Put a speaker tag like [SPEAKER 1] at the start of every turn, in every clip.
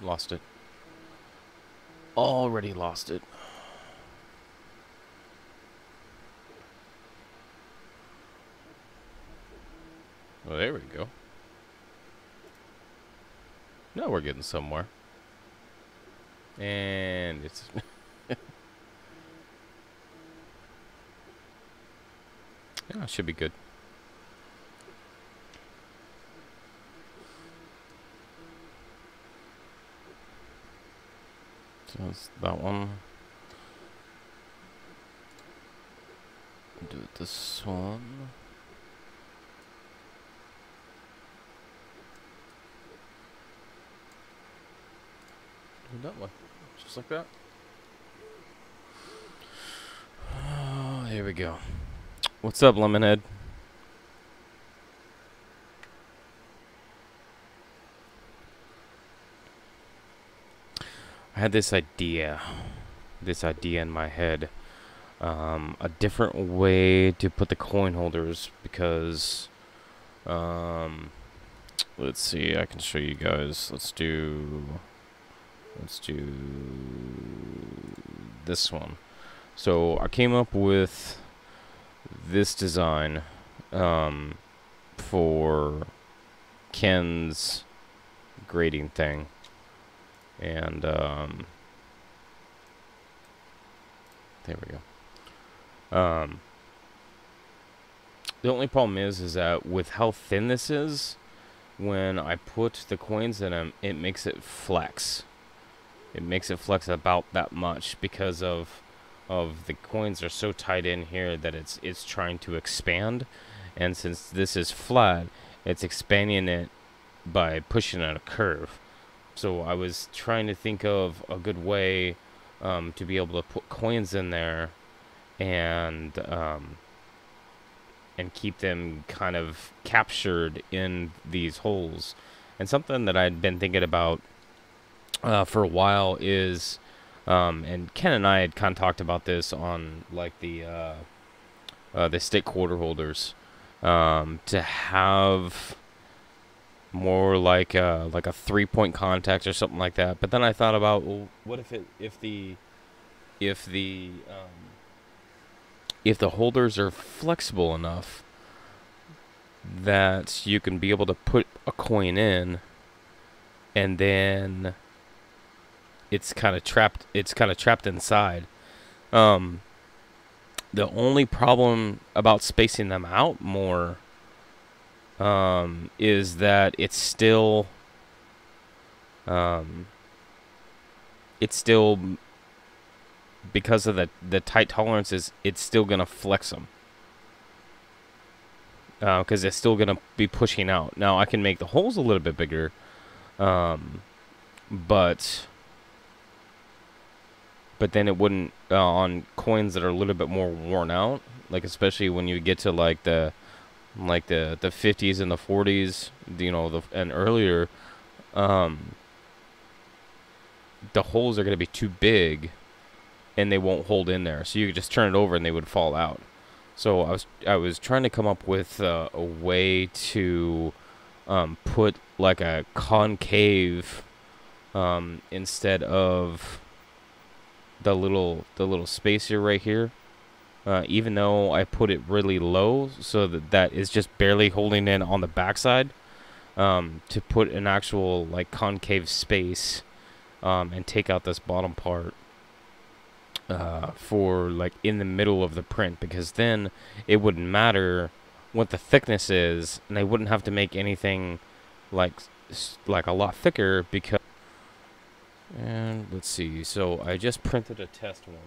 [SPEAKER 1] Lost it. Already lost it. Well, there we go. Now we're getting somewhere. And it's... yeah, it should be good. So that's that one. Do it this one. Do that one. Just like that. Oh, here we go. What's up, Lemonhead? I had this idea in my head, a different way to put the coin holders, because, let's see, I can show you guys. Let's do this one. So I came up with this design, for Ken's grading thing. And, there we go. The only problem is that with how thin this is, when I put the coins in them, it makes it flex. It makes it flex about that much because of the coins are so tight in here that it's trying to expand. And since this is flat, it's expanding it by pushing out a curve. So I was trying to think of a good way to be able to put coins in there and keep them kind of captured in these holes. And something that I'd been thinking about for a while is, and Ken and I had kind of talked about this on like the stick quarter holders, to have more like a 3-point contact or something like that. But then I thought about, well, what if the holders are flexible enough that you can be able to put a coin in, and then it's kind of trapped inside. The only problem about spacing them out more is that it's still because of the tight tolerances, it's still gonna flex them, because it's still gonna be pushing out. Now I can make the holes a little bit bigger, but then it wouldn't, on coins that are a little bit more worn out, like especially when you get to like the 50s and the 40s, and earlier, the holes are going to be too big and they won't hold in there. So you could just turn it over and they would fall out. So I was trying to come up with a way to put like a concave, instead of the little spacer right here. Even though I put it really low so that is just barely holding in on the backside, to put an actual like concave space, and take out this bottom part, for like in the middle of the print, because then it wouldn't matter what the thickness is, and I wouldn't have to make anything like a lot thicker, because, and let's see, so I just printed a test one.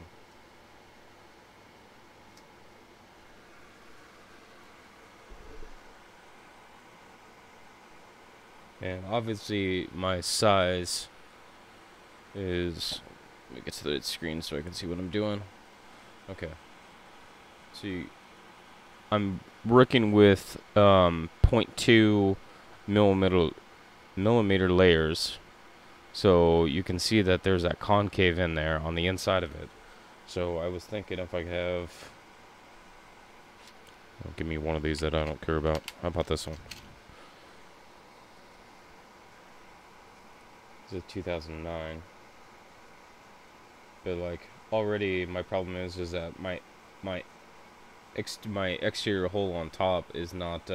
[SPEAKER 1] And obviously my size is, let me get to the screen so I can see what I'm doing. Okay. See, I'm working with 0.2 millimeter layers. So you can see that there's that concave in there on the inside of it. So I was thinking if I could have, well, give me one of these that I don't care about. How about this one? This is 2009. But like already my problem is that my my exterior hole on top is not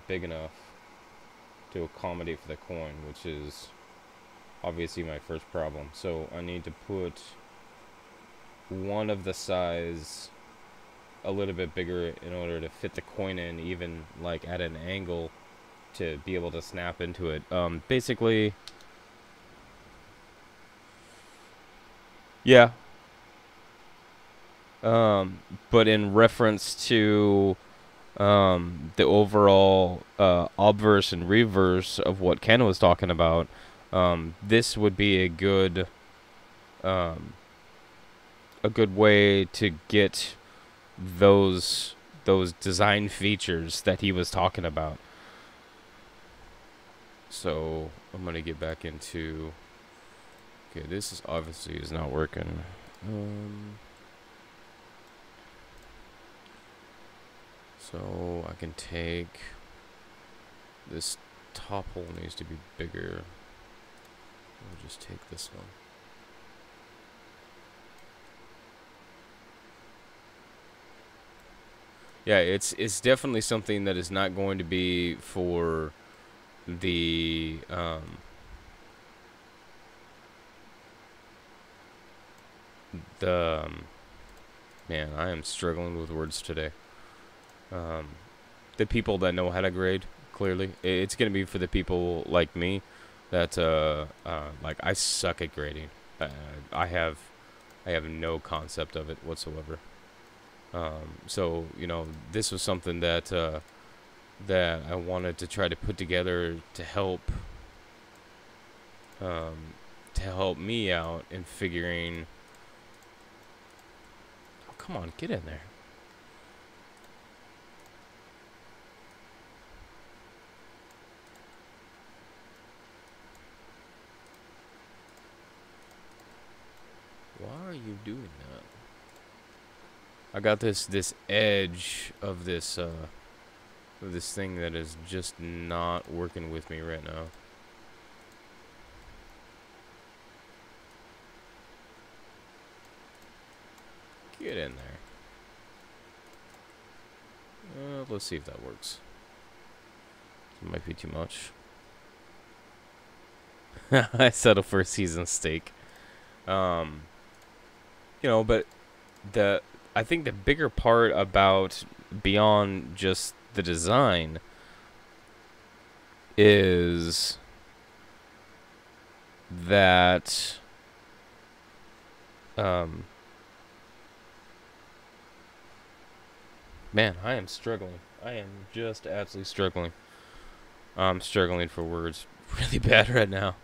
[SPEAKER 1] big enough to accommodate for the coin, which is obviously my first problem. So I need to put one of the size a little bit bigger in order to fit the coin in, even like at an angle, to be able to snap into it. Basically, yeah. But in reference to the overall obverse and reverse of what Ken was talking about, this would be um, a good way to get those design features that he was talking about. So I'm gonna get back into. Okay, this is obviously is not working. So I can take this top hole needs to be bigger. I'll just take this one. Yeah, it's definitely something that is not going to be for the man, I am struggling with words today. The people that know how to grade, clearly. It's going to be for the people like me that like I suck at grading. I have no concept of it whatsoever. So, you know, this was something that that I wanted to try to put together to help me out in figuring. Oh, come on, get in there. Why are you doing that? I got this edge of this thing that is just not working with me right now. Get in there. Let's see if that works. It might be too much. I settle for a seasoned steak. You know, but I think the bigger part about beyond just the design is that man, I am struggling. I am just absolutely struggling. I'm struggling for words really bad right now.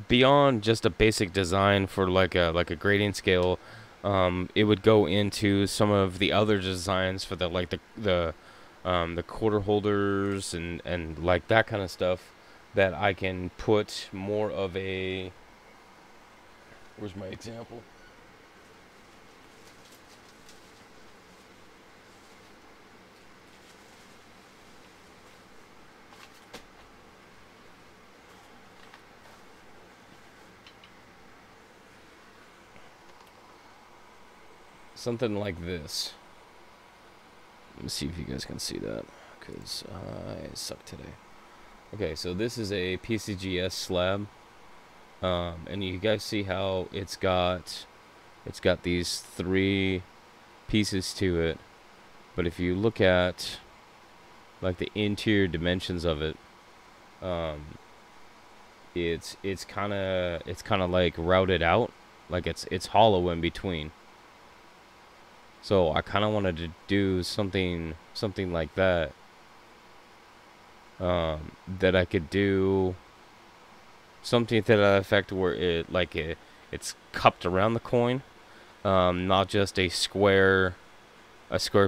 [SPEAKER 1] Beyond just a basic design for like a grading scale, it would go into some of the other designs for the quarter holders and like that kind of stuff that I can put more of a. Where's my example? Something like this. Let me see if you guys can see that, because I suck today. Okay, so this is a PCGS slab, and you guys see how it's got these three pieces to it. But if you look at like the interior dimensions of it, it's kind of like routed out, like it's hollow in between. So I kind of wanted to do something like that. That I could do something to that effect where it's cupped around the coin, not just a square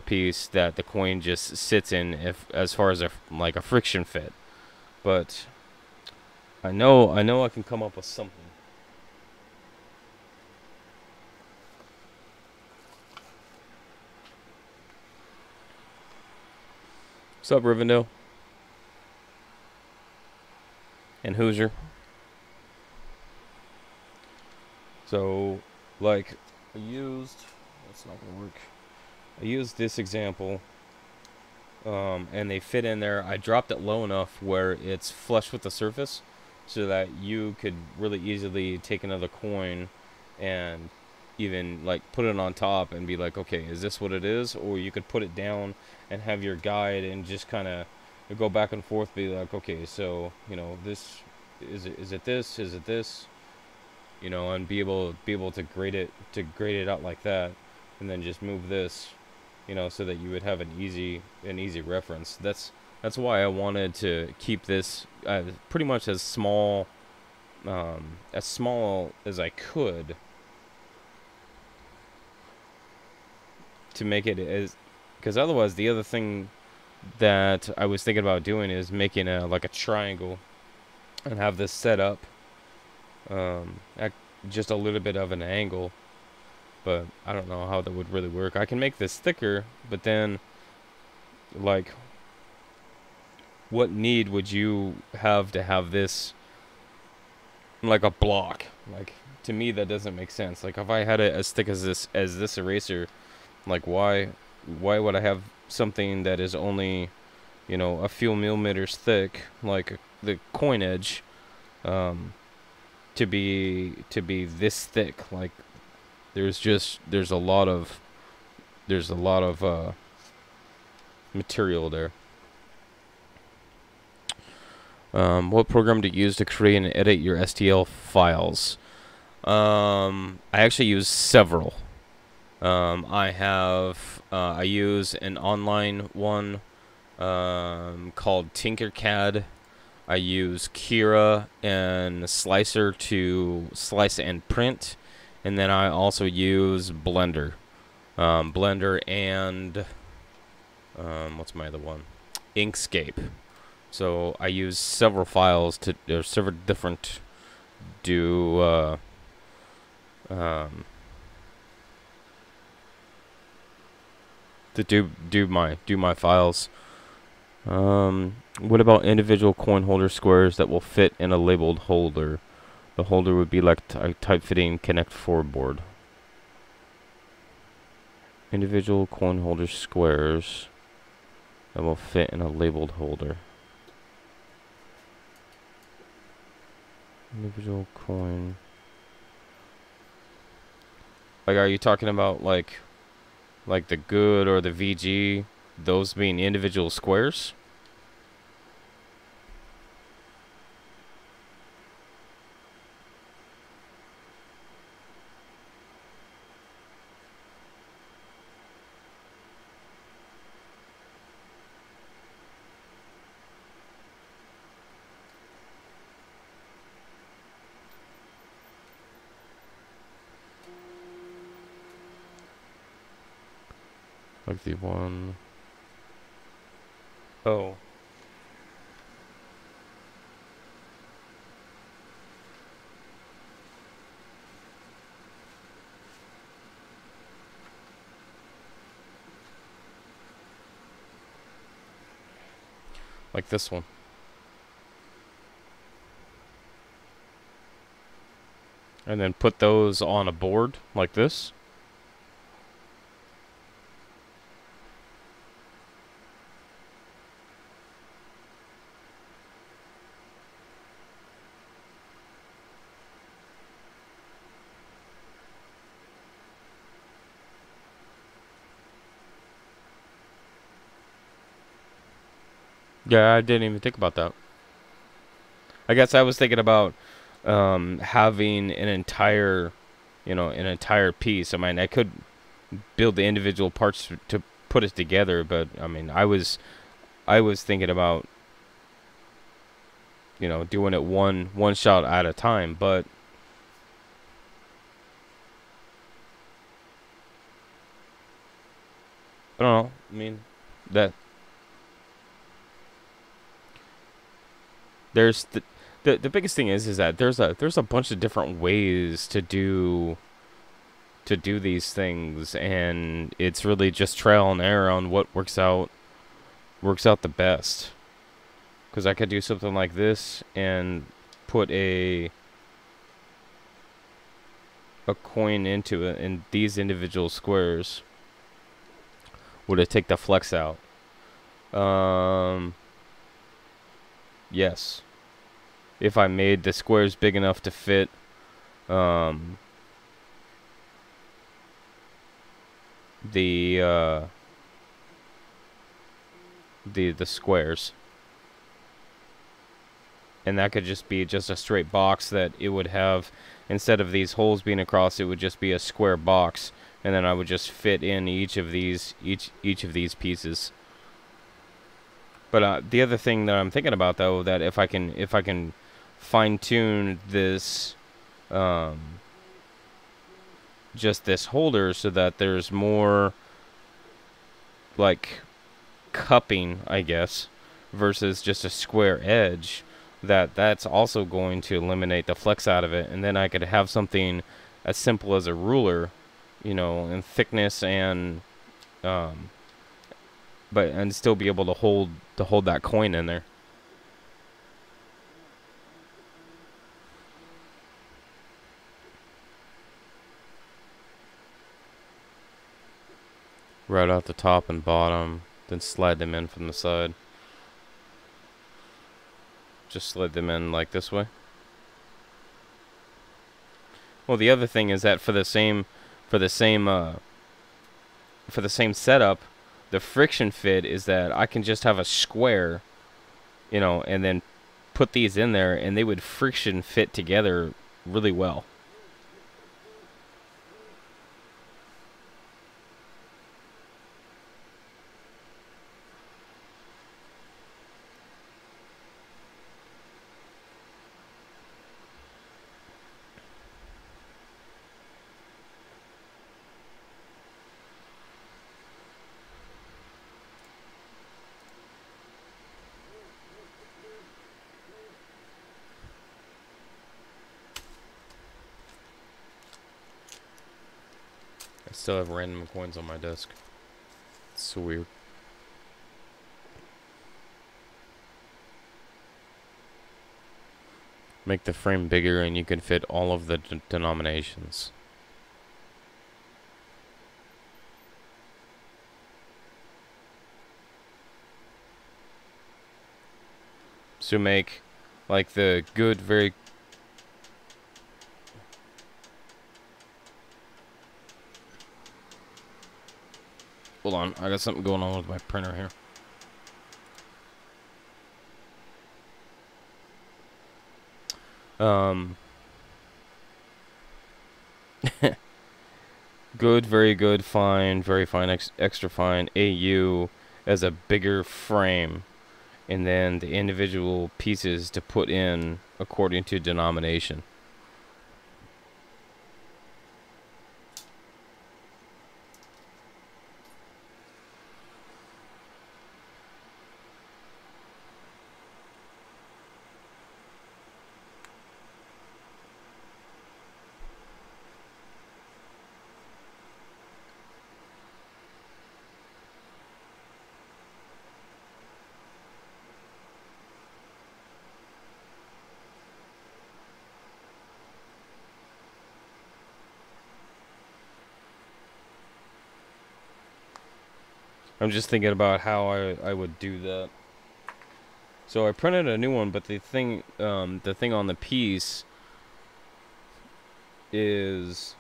[SPEAKER 1] piece that the coin just sits in, if as far as like a friction fit. But I know I can come up with something. What's up, Rivendell? And Hoosier. So, like, that's not gonna work. I used this example, and they fit in there. I dropped it low enough where it's flush with the surface, so that you could really easily take another coin and even like put it on top and be like, okay, is this what it is? Or you could put it down and have your guide and just kind of go back and forth, be like, okay, so this is it this, is it this, and be able to grade it out like that, and then just move this, so that you would have an easy reference. That's why I wanted to keep this pretty much as small as I could, to make it as, because otherwise the other thing that I was thinking about doing is making like a triangle and have this set up at just a little bit of an angle, but I don't know how that would really work. I can make this thicker, but then, like, what need would you have to have this like a block? Like, to me that doesn't make sense. Like, if I had it as thick as this eraser, like, why would I have something that is only, a few millimeters thick, like the coin edge, to be this thick? Like, there's a lot of material there. What program to use to create and edit your STL files? I actually use several. I use an online one called Tinkercad. I use Kira and Slicer to slice and print, and then I also use Blender. Blender and what's my other one? Inkscape. So I use several files to several different do my files. What about individual coin holder squares that will fit in a labeled holder? The holder would be like a tight-fitting Connect 4 board. Individual coin holder squares that will fit in a labeled holder. Individual coin. Like, are you talking about like the good or the VG, those being individual squares? Like the one... Oh. Like this one. And then put those on a board like this. Yeah, I didn't even think about that. I guess I was thinking about having an entire, an entire piece. I mean, I could build the individual parts to put it together, but I mean, I was thinking about, doing it one shot at a time. But I don't know. I mean, that there's the biggest thing is that there's a bunch of different ways to do these things, and it's really just trial and error on what works out works out the best. Because I could do something like this and put a coin into it, and these individual squares would it take the flex out. Yes. If I made the squares big enough to fit the squares, and that could just be just a straight box that it would have, instead of these holes being across, it would just be a square box, and then I would just fit in each of these pieces. But the other thing that I'm thinking about, though, that if I can fine tune this just this holder so that there's more like cupping, I guess, versus just a square edge, that's also going to eliminate the flex out of it, and then I could have something as simple as a ruler, you know, in thickness and and still be able to hold that coin in there. Right out the top and bottom, then slide them in from the side. Just slid them in like this way. Well, the other thing is that for the same setup, the friction fit is that I can just have a square, you know, and then put these in there, and they would friction fit together really well. I still have random coins on my desk. It's so weird. Make the frame bigger and you can fit all of the denominations. So make like the good, very... Hold on, I got something going on with my printer here. Good, very good, fine, very fine, extra fine, AU as a bigger frame, and then the individual pieces to put in according to denomination. I'm just thinking about how I would do that. So I printed a new one, but the thing on the piece is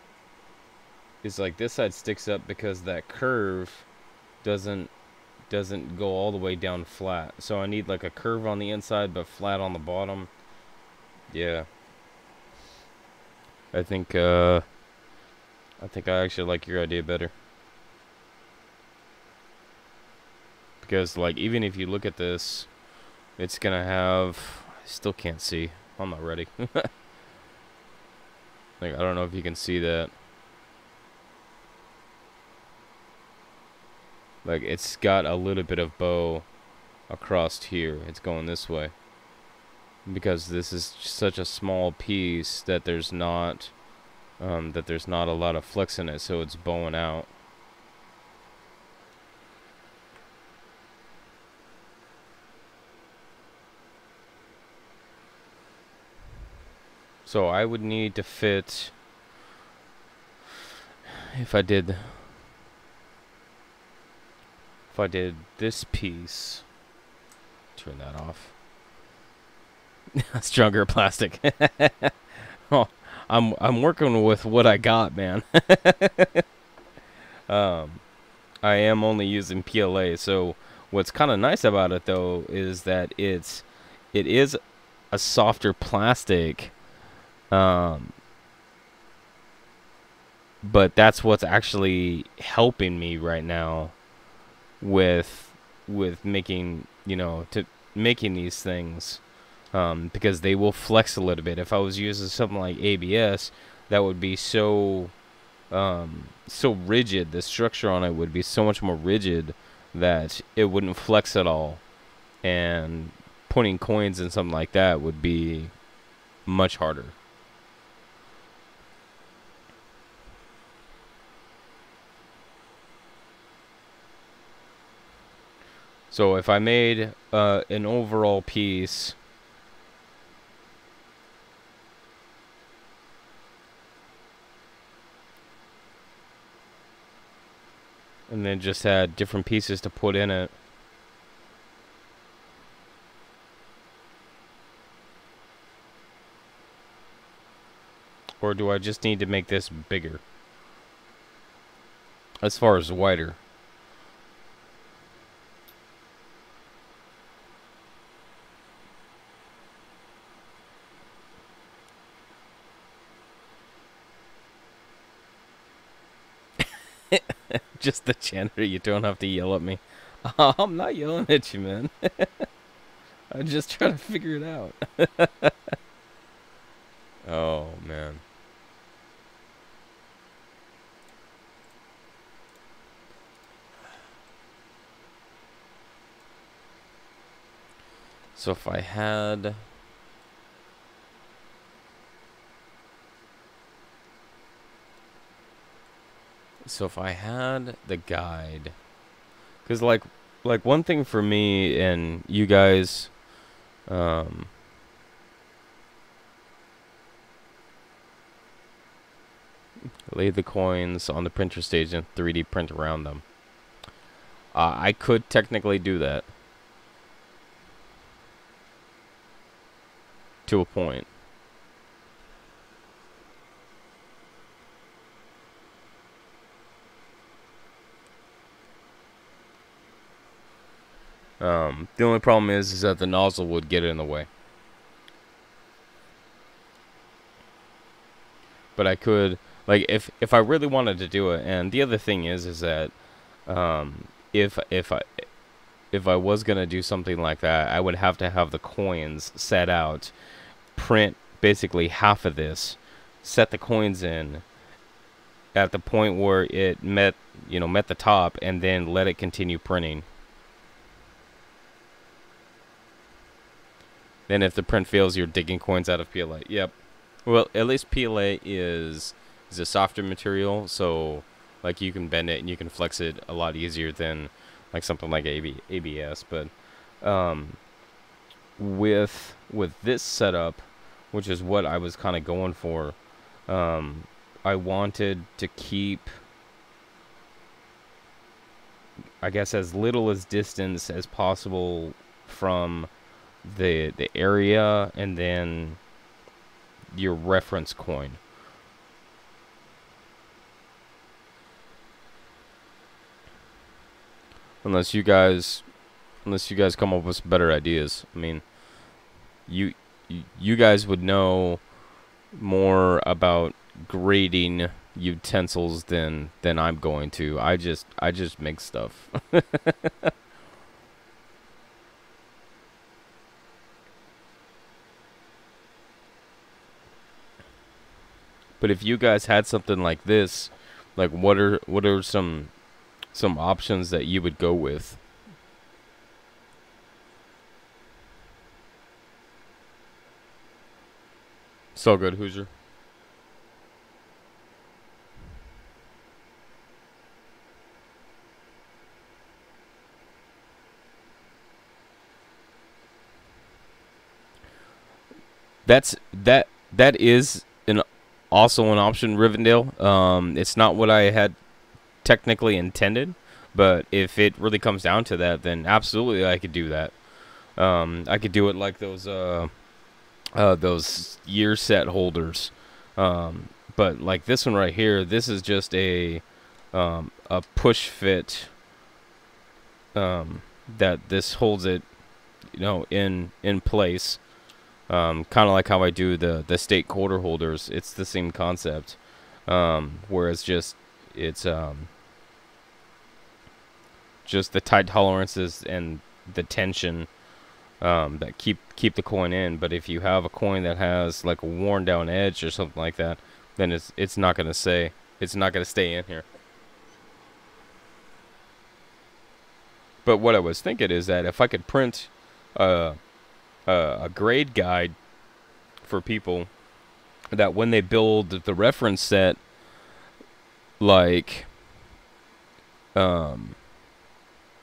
[SPEAKER 1] like this side sticks up because that curve doesn't go all the way down flat. So I need like a curve on the inside but flat on the bottom. Yeah. I think I actually like your idea better. Because, like, even if you look at this, it's gonna have... I still can't see. I'm not ready. Like, I don't know if you can see that. Like, it's got a little bit of bow across here. It's going this way. Because this is such a small piece that there's not... a lot of flex in it, so it's bowing out. So I would need to fit, if I did this piece, turn that off. Stronger plastic. Oh, I'm working with what I got, man. I am only using PLA, so what's kind of nice about it though is that it is a softer plastic, but that's what's actually helping me right now with making, to making these things, because they will flex a little bit. If I was using something like ABS, that would be so rigid. The structure on it would be so much more rigid that it wouldn't flex at all, and putting coins in something like that would be much harder. So if I made an overall piece, and then just had different pieces to put in it, or do I just need to make this bigger as far as wider? Just the janitor, you don't have to yell at me. I'm not yelling at you, man. I'm just trying to figure it out. Oh, man. So if I had... So if I had the guide, because like one thing for me and you guys, lay the coins on the printer stage and 3D print around them. I could technically do that to a point. The only problem is that the nozzle would get in the way. But I could, like, if I really wanted to do it, and the other thing is that, if I was gonna do something like that, I would have to have the coins set out, print basically half of this, set the coins in at the point where it met the top, and then let it continue printing. Then if the print fails, you're digging coins out of PLA. Yep. Well, at least PLA is a softer material, so like you can bend it and you can flex it a lot easier than like something like ABS. But with this setup, which is what I was kind of going for, I wanted to keep, I guess, as little as distance as possible from the area and then your reference coin. Unless you guys come up with some better ideas. I mean, you guys would know more about grading utensils than I'm going to. I just make stuff. But if you guys had something like this, like what are some options that you would go with? So good, Hoosier. That's that is also an option, Rivendell. It's not what I had technically intended, but if it really comes down to that, then absolutely I could do that. I could do it like those year set holders. But like this one right here, this is just a push fit, that this holds it, in place. Kind of like how I do the state quarter holders. It's the same concept, where just the tight tolerances and the tension, that keep the coin in. But if you have a coin that has like a worn down edge or something like that, then it's not gonna stay in here. But what I was thinking is that if I could print a grade guide for people, that when they build the reference set, like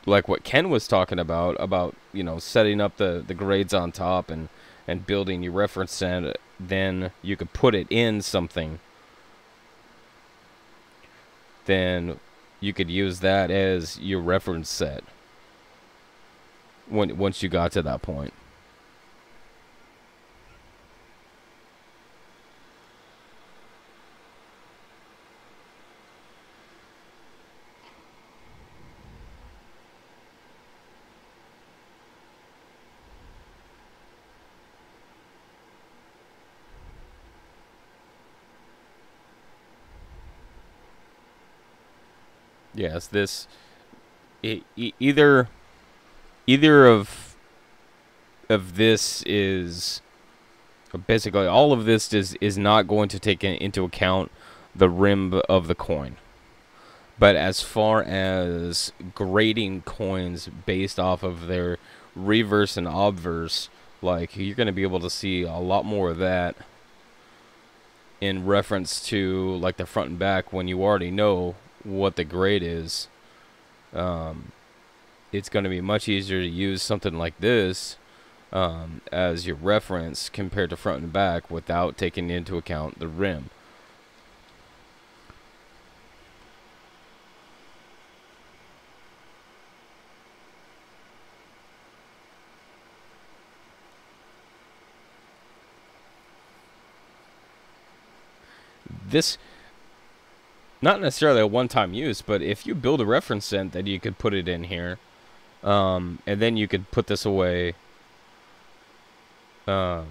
[SPEAKER 1] what Ken was talking about setting up the grades on top and building your reference set, then you could put it in something. Then you could use that as your reference set once you got to that point. Yes, either of this is basically, all of this is not going to take into account the rim of the coin. But as far as grading coins based off of their reverse and obverse, like, you're going to be able to see a lot more of that in reference to like the front and back when you already know what the grade is. It's going to be much easier to use something like this as your reference compared to front and back without taking into account the rim. This, not necessarily a one-time use, but if you build a reference set, that you could put it in here, and then you could put this away, and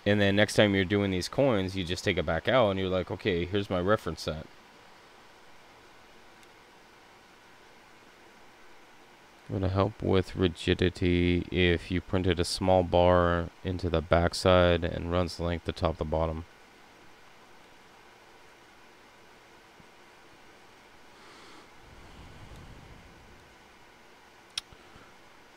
[SPEAKER 1] then next time you're doing these coins, you just take it back out and you're like, okay, here's my reference set. Going to help with rigidity if you printed a small bar into the backside and runs length the top to bottom.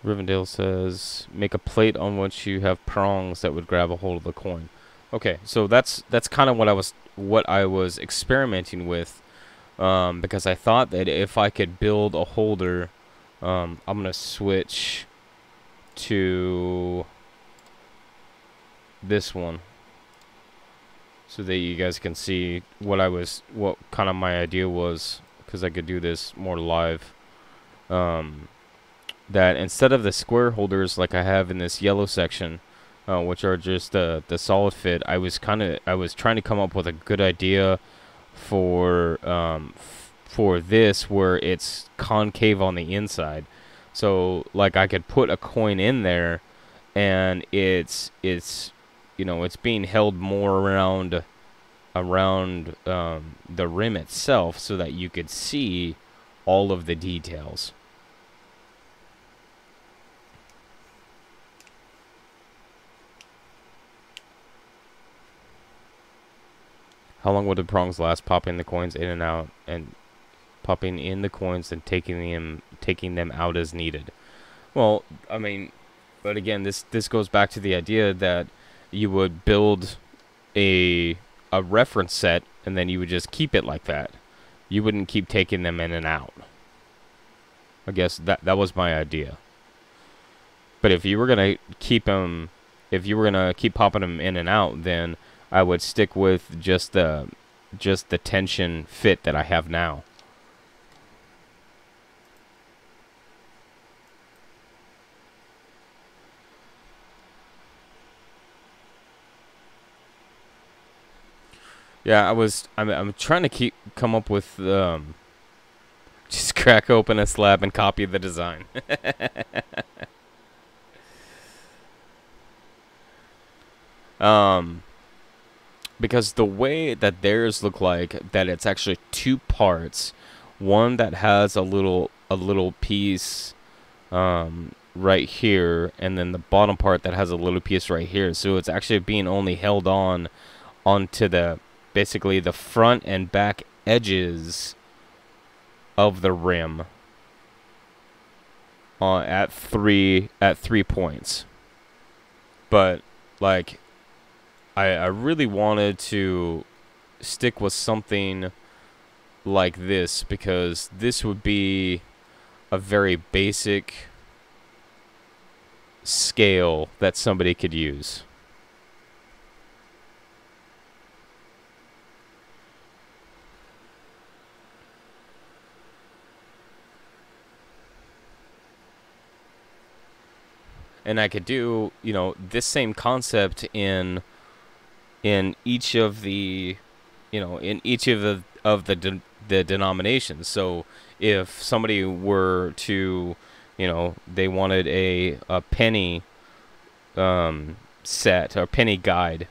[SPEAKER 1] Rivendell says, make a plate on which you have prongs that would grab a hold of the coin. Okay, so that's kind of what I was experimenting with, because I thought that if I could build a holder, I'm gonna switch to this one so that you guys can see what kind of my idea was, because I could do this more live. That instead of the square holders like I have in this yellow section, which are just the solid fit, I was trying to come up with a good idea for this, where it's concave on the inside. So like I could put a coin in there, and it's being held more around the rim itself, so that you could see all of the details. How long would the prongs last? Popping the coins in and out, and popping in the coins and taking them out as needed. Well, I mean, but again, this goes back to the idea that you would build a reference set, and then you would just keep it like that. You wouldn't keep taking them in and out. I guess that was my idea. But if you were gonna keep popping them in and out, then I would stick with just the tension fit that I have now. Yeah, I'm trying to come up with just crack open a slab and copy the design. Because the way that theirs look like, that it's actually two parts, one that has a little piece right here, and then the bottom part that has a little piece right here. So it's actually being only held onto the basically the front and back edges of the rim at three points. But like I really wanted to stick with something like this, because this would be a very basic scale that somebody could use. And I could do, you know, this same concept in each of the, you know, in each of the denominations. So if somebody were to, you know, they wanted a penny set or penny guide,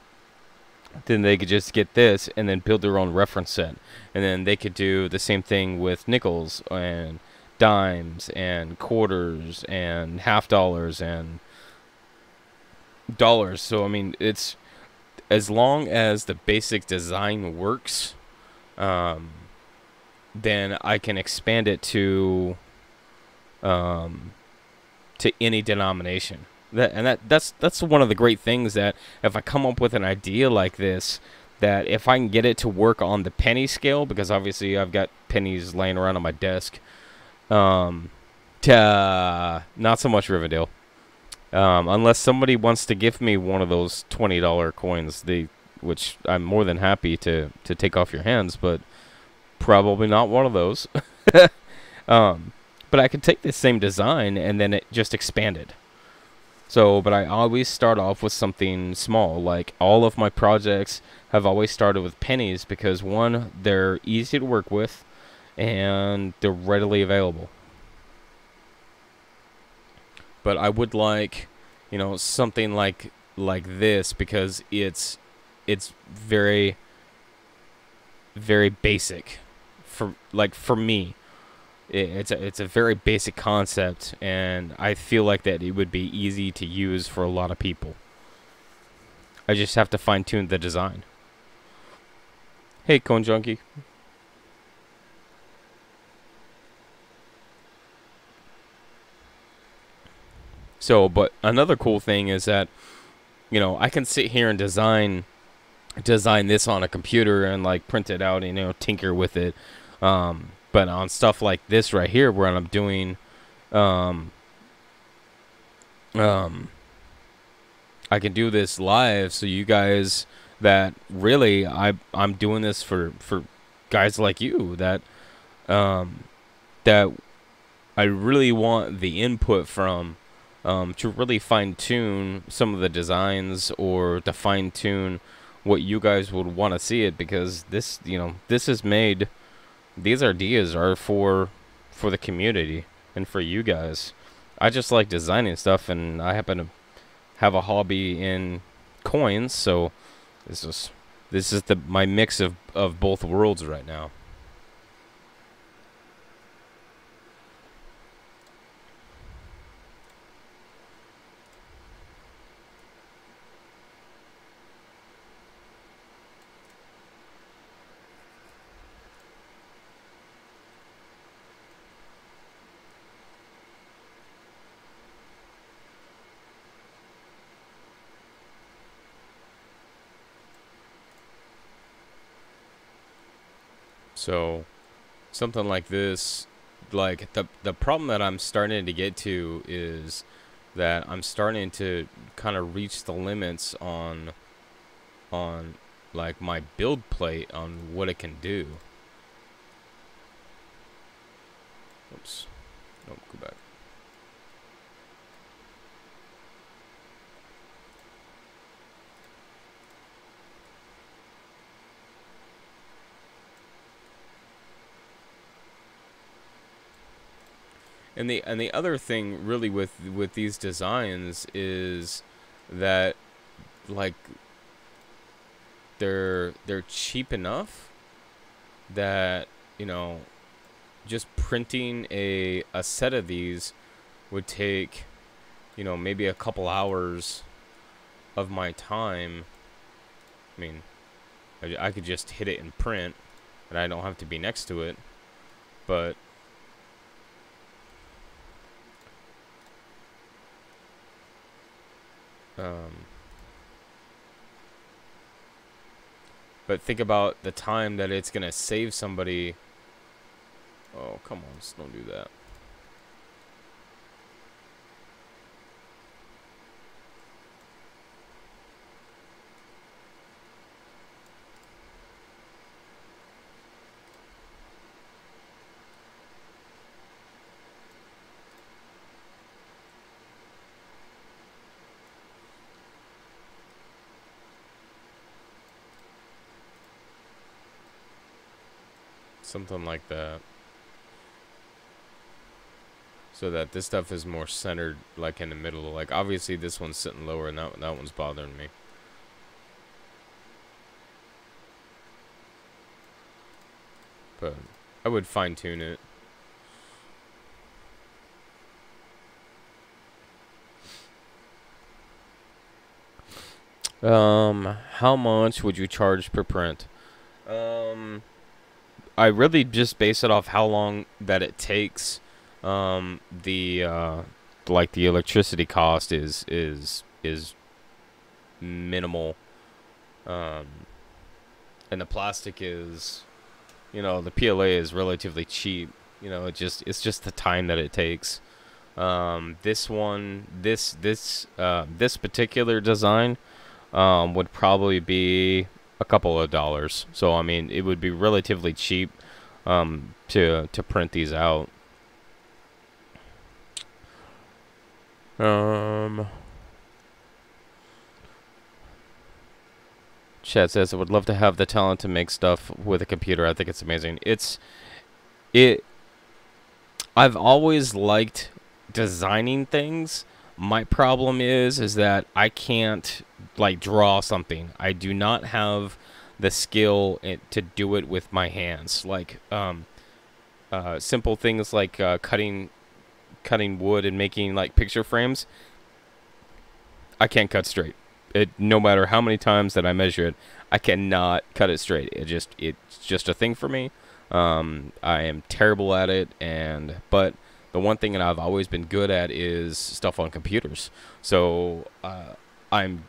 [SPEAKER 1] then they could just get this and then build their own reference set. And then they could do the same thing with nickels and dimes and quarters and half dollars and dollars. So I mean, it's, as long as the basic design works, then I can expand it to any denomination. That's one of the great things, that if I come up with an idea like this, that if I can get it to work on the penny scale, because obviously I've got pennies laying around on my desk, not so much Rivendell. Unless somebody wants to give me one of those $20 coins, which I'm more than happy to take off your hands, but probably not one of those. But I could take this same design and then it just expanded. So, but I always start off with something small. Like, all of my projects have always started with pennies, because one, they're easy to work with and they're readily available. But I would like, you know, something like this, because it's very, very basic for me. It's a very basic concept, and I feel like that it would be easy to use for a lot of people. I just have to fine tune the design. Hey, Cone Junkie. So, but another cool thing is that, you know, I can sit here and design this on a computer and like print it out and, you know, tinker with it. But on stuff like this right here, where I'm doing, I can do this live, so you guys, that really, I'm doing this for guys like you that that I really want the input from, to really fine tune some of the designs, or to fine tune what you guys would want to see it, because this, you know, this is made. These ideas are for the community and for you guys. I just like designing stuff, and I happen to have a hobby in coins, so this is my mix of both worlds right now. So, something like this, like the problem that I'm starting to get to is that I'm starting to kind of reach the limits on like my build plate on what it can do. Oops. Nope, go back. And the other thing really with these designs is that like they're cheap enough that, you know, just printing a set of these would take, you know, maybe a couple hours of my time. I mean, I could just hit it and print, and I don't have to be next to it. But but think about the time that it's gonna save somebody. Oh, come on, just don't do that. Something like that. So that this stuff is more centered, like in the middle. Like obviously this one's sitting lower, and that one's bothering me. But I would fine tune it. How much would you charge per print? I really just base it off how long that it takes. Like the electricity cost is minimal. And the plastic is, you know, the PLA is relatively cheap. You know, it's just the time that it takes. This particular design would probably be a couple of dollars. So I mean, it would be relatively cheap to print these out. Chad says I would love to have the talent to make stuff with a computer. I think it's amazing. I've always liked designing things. My problem is that I can't like draw something. I do not have the skill to do it with my hands. Like simple things like cutting wood and making like picture frames. I can't cut straight. No matter how many times that I measure it, I cannot cut it straight. It's just a thing for me. I am terrible at it, but the one thing that I've always been good at is stuff on computers. So I'm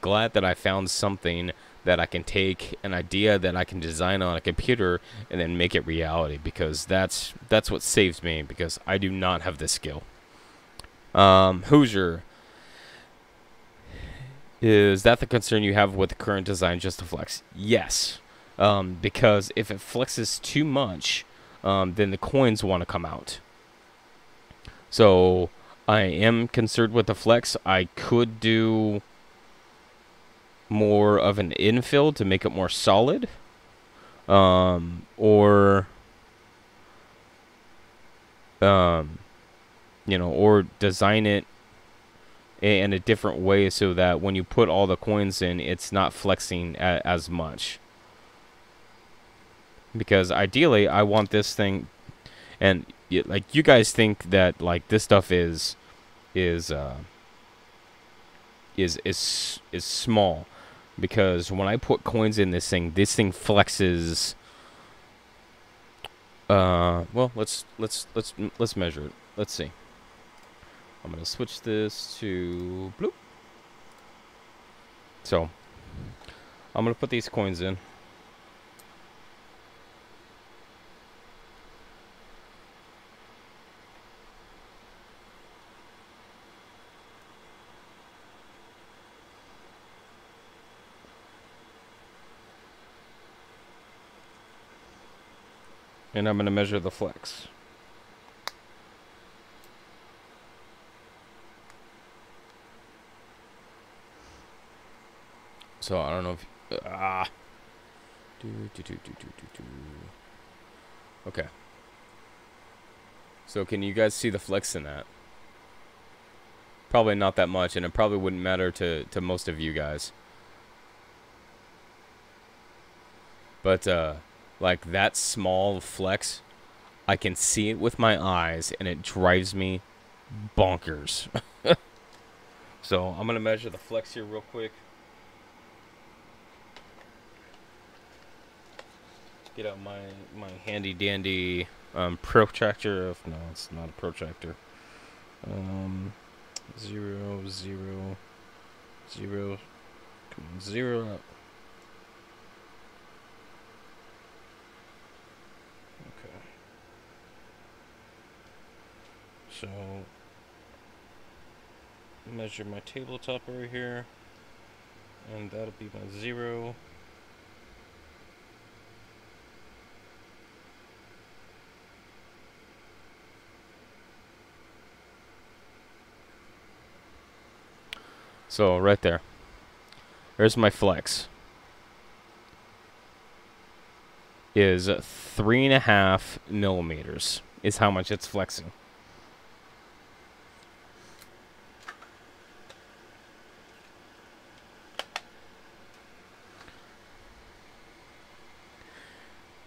[SPEAKER 1] glad that I found something that I can take an idea that I can design on a computer and then make it reality, because that's what saves me, because I do not have this skill. Hoosier, is that the concern you have with the current design, just to flex? Yes. Because if it flexes too much, then the coins want to come out. So I am concerned with the flex. I could do more of an infill to make it more solid. Or you know, or design it in a different way so that when you put all the coins in, it's not flexing as much. Because ideally, I want this thing, and like you guys think that like this stuff is small, because when I put coins in this thing flexes. Well, let's measure it. Let's see. I'm gonna switch this to bloop. So I'm gonna put these coins in. and I'm going to measure the flex. So I don't know if okay. So can you guys see the flex in that? Probably not that much, and it probably wouldn't matter to most of you guys. But like that small flex, I can see it with my eyes, and it drives me bonkers. So I'm gonna measure the flex here real quick. Get out my handy dandy protractor. No, it's not a protractor. 0, 0, 0. Come on, 0 up. Okay. So measure my tabletop over here, and that'll be my 0. So right there. There's my flex. Is 3.5 millimeters is how much it's flexing.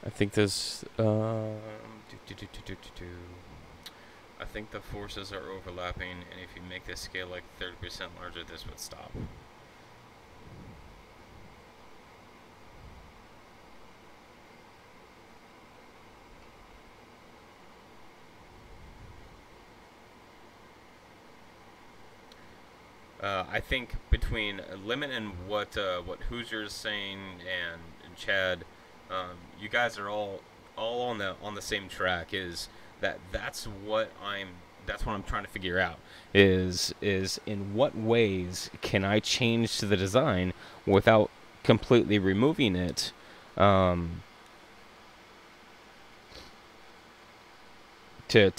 [SPEAKER 1] I think there's I think the forces are overlapping, and if you make this scale like 30% larger, this would stop. I think between Limit and what Hoosier's saying and Chad, you guys are all on the same track. Is that's what I'm trying to figure out. Is in what ways can I change to the design without completely removing it? To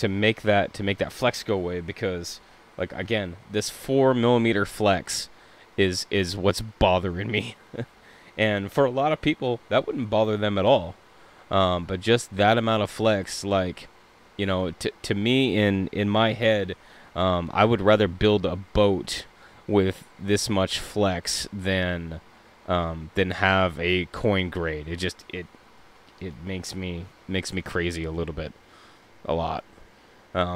[SPEAKER 1] make that flex go away, because like again, this 4 millimeter flex is what's bothering me. And for a lot of people that wouldn't bother them at all, but just that amount of flex, like, you know, to me in my head, I would rather build a boat with this much flex than have a coin grade. It makes me crazy a little bit, a lot.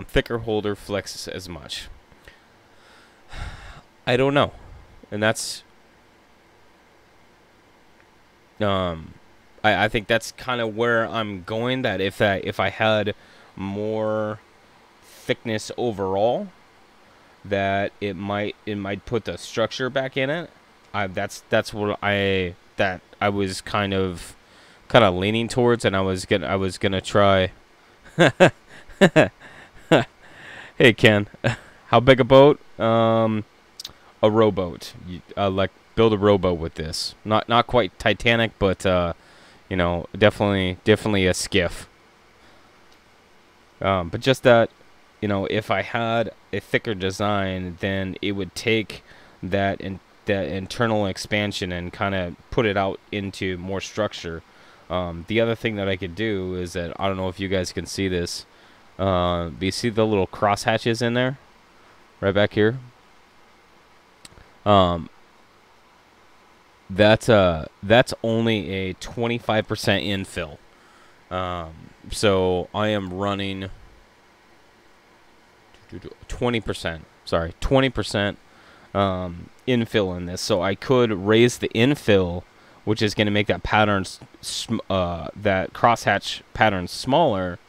[SPEAKER 1] Thicker holder flexes as much. I don't know, and that's I think that's kind of where I'm going. That if I had more thickness overall, that it might put the structure back in it. That's what I was kind of leaning towards, and I was gonna try. Hey Ken, how big a boat? A rowboat. Like build a rowboat with this. Not quite Titanic, but you know, definitely a skiff. But just that, you know, if I had a thicker design, then it would take that internal expansion and kind of put it out into more structure. The other thing that I could do is that, I don't know if you guys can see this. Do you see the little cross hatches in there? Right back here. That's only a 25% infill. So I am running 20%. Sorry, 20% infill in this. So I could raise the infill, which is going to make that pattern, that crosshatch pattern smaller.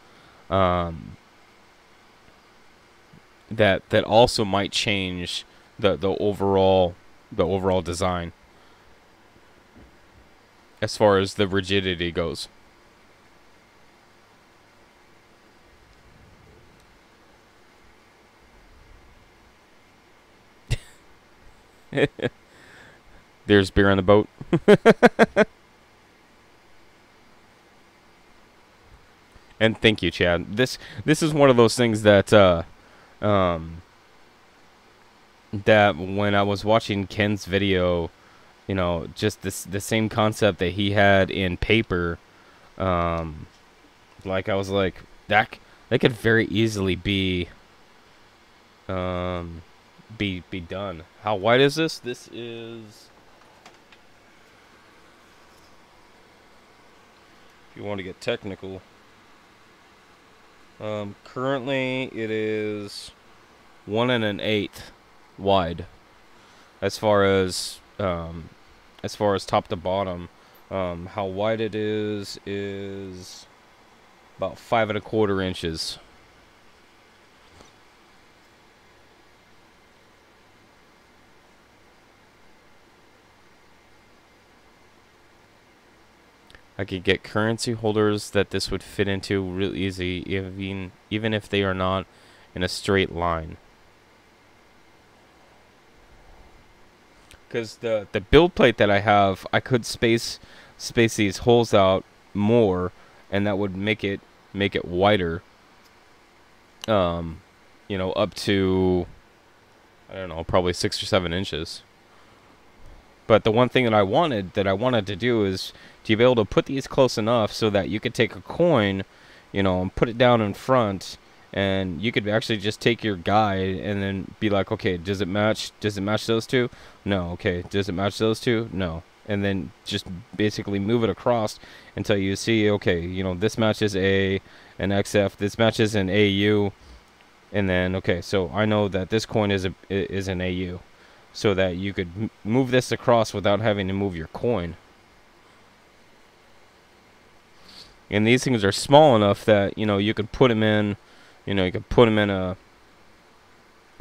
[SPEAKER 1] That also might change the overall design as far as the rigidity goes. There's beer on the boat. And thank you, Chad. This is one of those things that um, that when I was watching Ken's video, you know, just the same concept that he had in paper, um, like I was like that could very easily um, be done. How wide is this? This is, if you want to get technical, currently it is 1 1/8 wide as far as top to bottom. How wide it is about 5 1/4 inches. I could get currency holders that this would fit into real easy, even if they are not in a straight line. Because the build plate that I have, I could space these holes out more, and that would make it wider. You know, up to, I don't know, probably 6 or 7 inches. But the one thing that I wanted to do is to be able to put these close enough so that you could take a coin, you know, and put it down in front, and you could actually just take your guide and then be like, okay, does it match those two? No. Okay, does it match those two? No. And then just basically move it across until you see, okay, you know, this matches an XF, this matches an AU, and then, okay, so I know that this coin is an AU, so that you could move this across without having to move your coin. And these things are small enough that, you know, you could put them in, you know, you could put them in a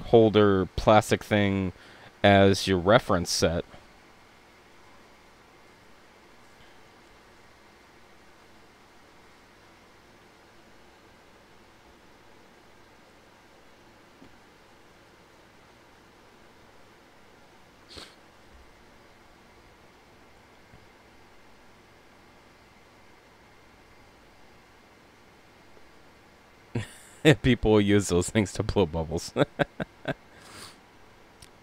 [SPEAKER 1] holder plastic thing as your reference set. People use those things to blow bubbles.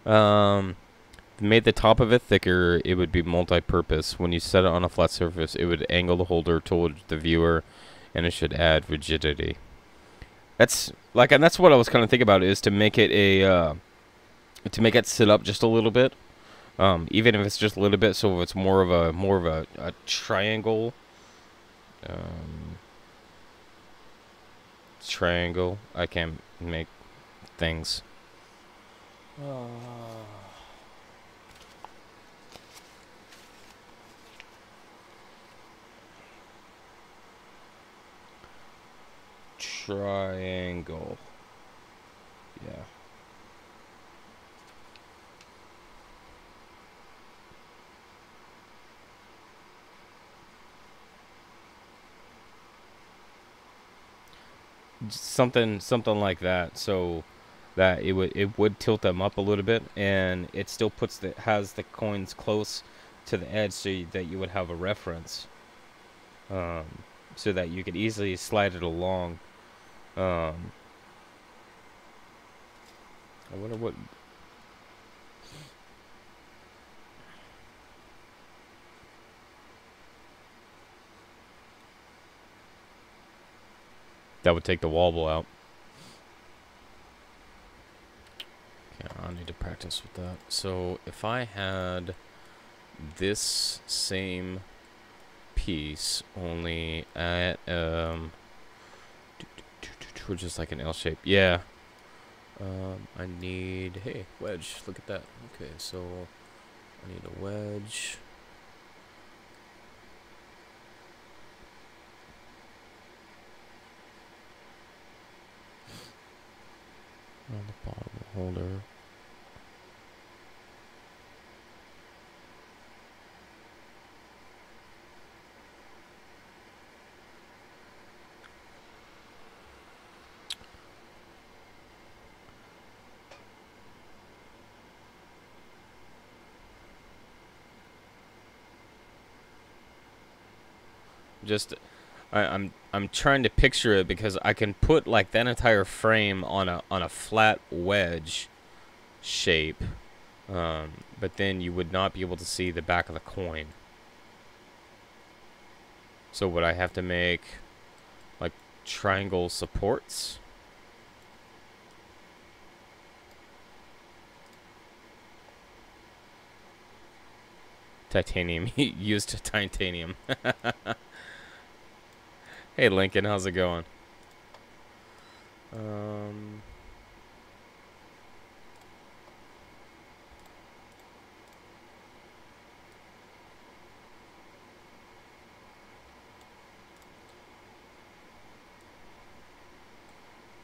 [SPEAKER 1] Made the top of it thicker, it would be multi-purpose. When you set it on a flat surface, it would angle the holder toward the viewer, and it should add rigidity. That's like, and that's what I was kind of thinking about, is to make it to make it sit up just a little bit, even if it's just a little bit, so it's more of a triangle. Triangle. I can't make things. Triangle. Yeah. Something like that, so that it would tilt them up a little bit, and it still has the coins close to the edge, so that you would have a reference, so that you could easily slide it along. I wonder what. That would take the wobble out. Okay, I need to practice with that. So if I had this same piece, only at just like an L shape. Yeah. I need, hey, wedge. Look at that. Okay, so I need a wedge. On the bottom of the holder. Just, I'm I'm trying to picture it because I can put like that entire frame on a flat wedge shape, but then you would not be able to see the back of the coin. So would I have to make like triangle supports? Titanium. He used titanium. Hey Lincoln, how's it going?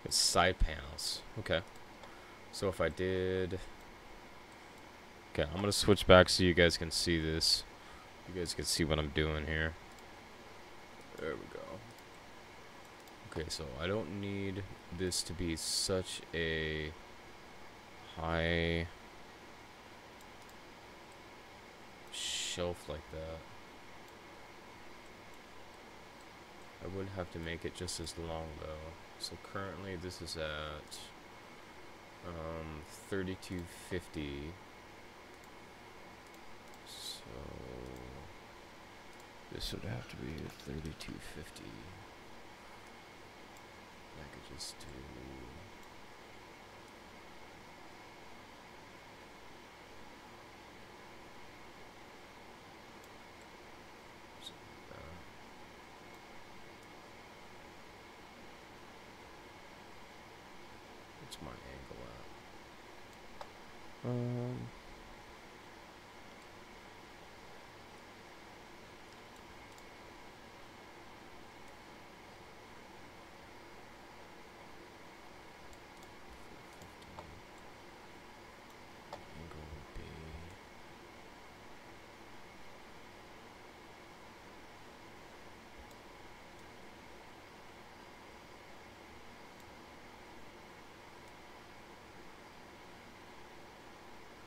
[SPEAKER 1] It's side panels. Okay. So if I did... Okay, I'm gonna switch back so you guys can see this. You guys can see what I'm doing here. There we go. Okay, so I don't need this to be such a high shelf like that. I would have to make it just as long though. So currently this is at 3250. So this would have to be 3250. I could just do something like that. What's my angle at?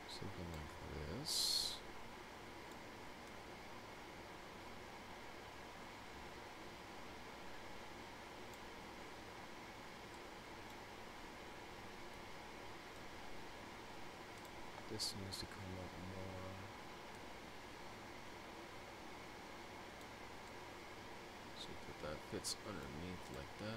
[SPEAKER 1] Something like this. This needs to come up more. So that fits underneath like that.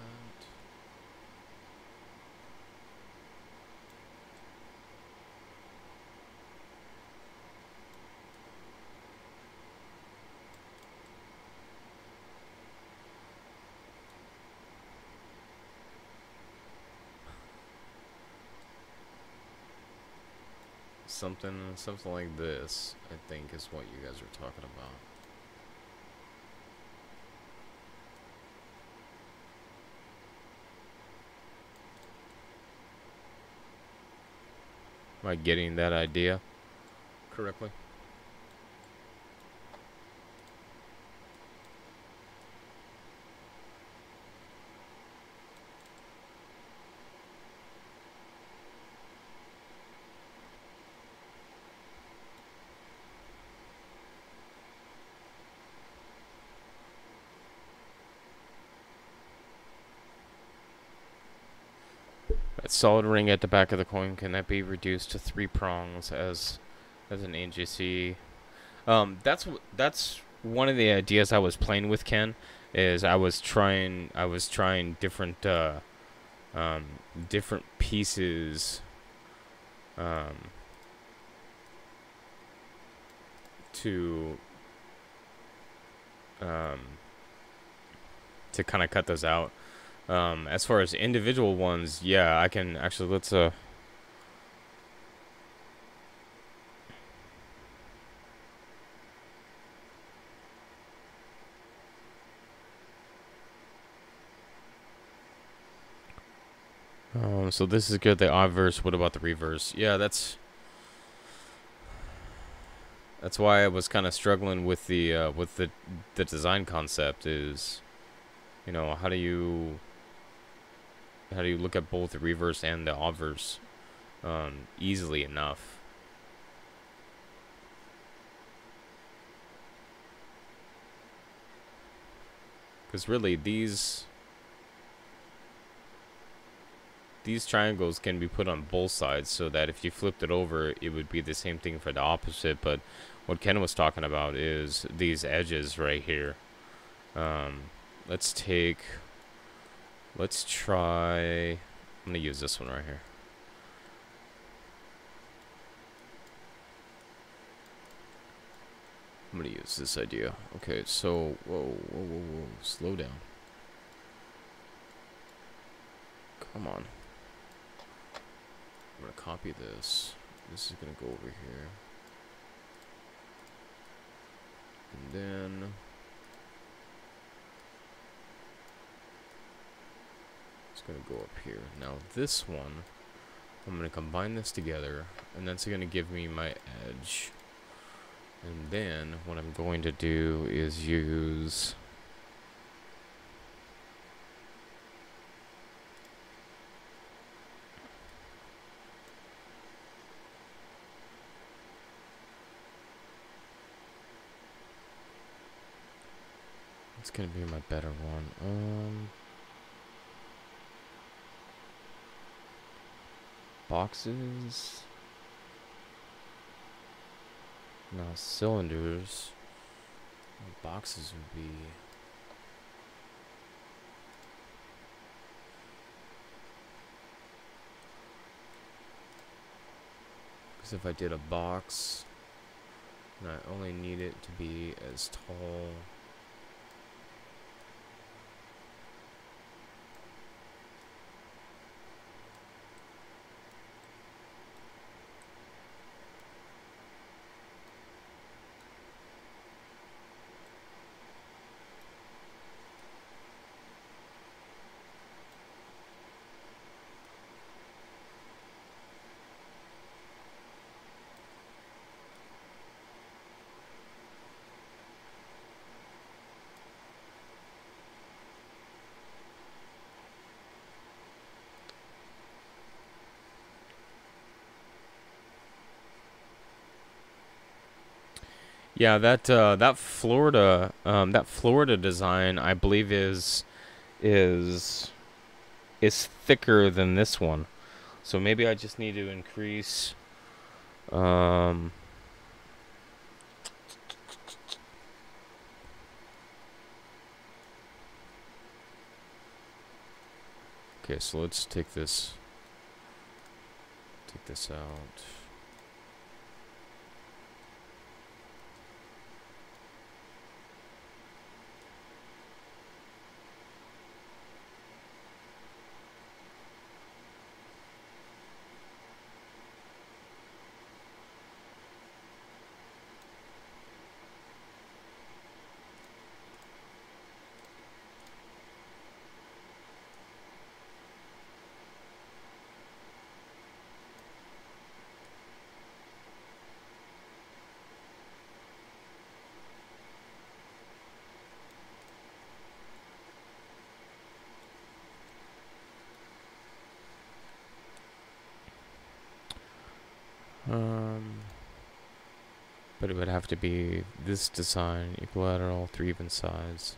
[SPEAKER 1] Something like this, I think, is what you guys are talking about. Am I getting that idea correctly? That solid ring at the back of the coin, can that be reduced to 3 prongs as an AJC? That's one of the ideas I was playing with, Ken. Is I was trying different different pieces to kind of cut those out. As far as individual ones, yeah, I can actually, let's so this is good, the obverse. What about the reverse? Yeah, that's why I was kind of struggling with the design concept. Is, you know, how do you look at both the reverse and the obverse easily enough? Because really, these triangles can be put on both sides, so that if you flipped it over, it would be the same thing for the opposite. But what Ken was talking about is these edges right here. Let's try, I'm gonna use this one right here. I'm gonna use this idea. Okay, so, whoa, slow down. Come on. I'm gonna copy this. This is gonna go over here. And then it's gonna go up here. Now this one, I'm gonna combine this together, and that's gonna give me my edge. And then what I'm going to do is use it's gonna be my better one. Boxes. Now cylinders. Boxes would be. Because if I did a box, and I only need it to be as tall. Yeah, that Florida design, I believe is thicker than this one. So maybe I just need to increase okay, so let's take this out. But it would have to be this design, equilateral, 3 even sides.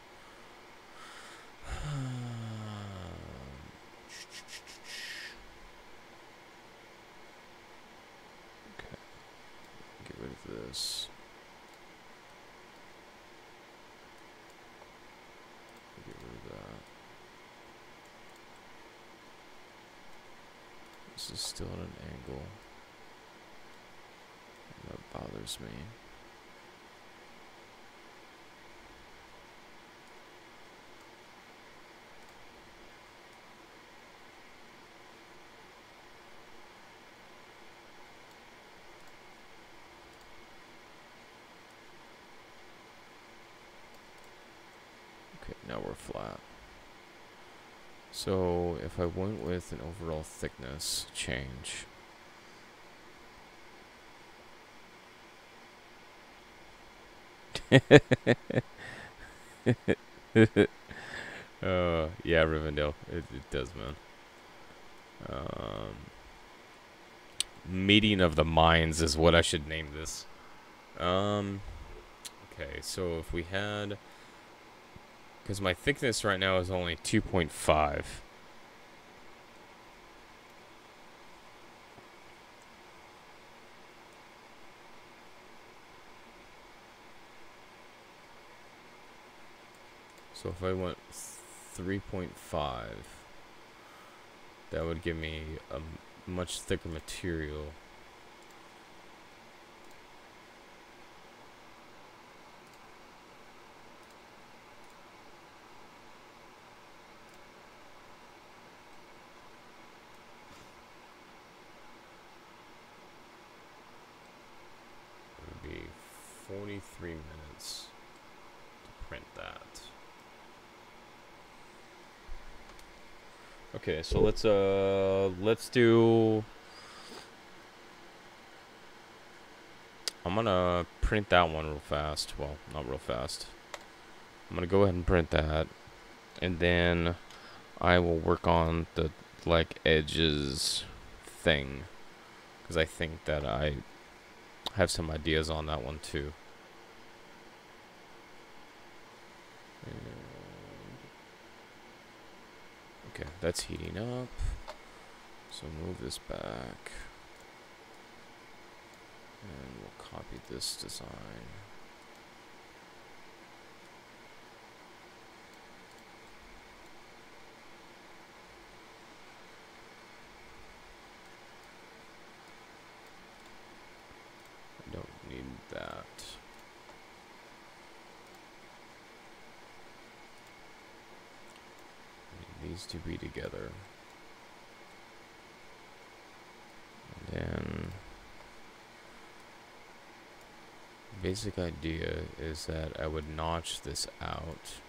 [SPEAKER 1] Okay, get rid of this. Get rid of that. This is still at an angle. That bothers me. Okay, now we're flat. So if I went with an overall thickness change, yeah, Rivendell, it does, man. Meeting of the Minds is what I should name this. Okay, so if we had because my thickness right now is only 2.5. So if I went 3.5, that would give me a much thicker material. It would be 43 minutes to print that. Okay, so let's do. I'm gonna print that one real fast. Well, not real fast. I'm gonna go ahead and print that, and then I will work on the like edges thing, because I think that I have some ideas on that one too. Okay, that's heating up. So move this back. And we'll copy this design. I don't need that. I need these to be together. And then basic idea is that I would notch this out.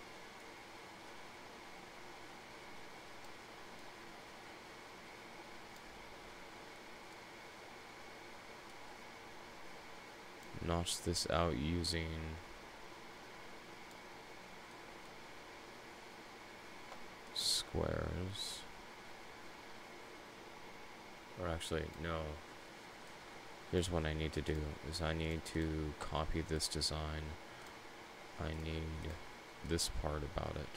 [SPEAKER 1] Notch this out using squares. Or actually, no. Here's what I need to do, is I need to copy this design. I need this part about it.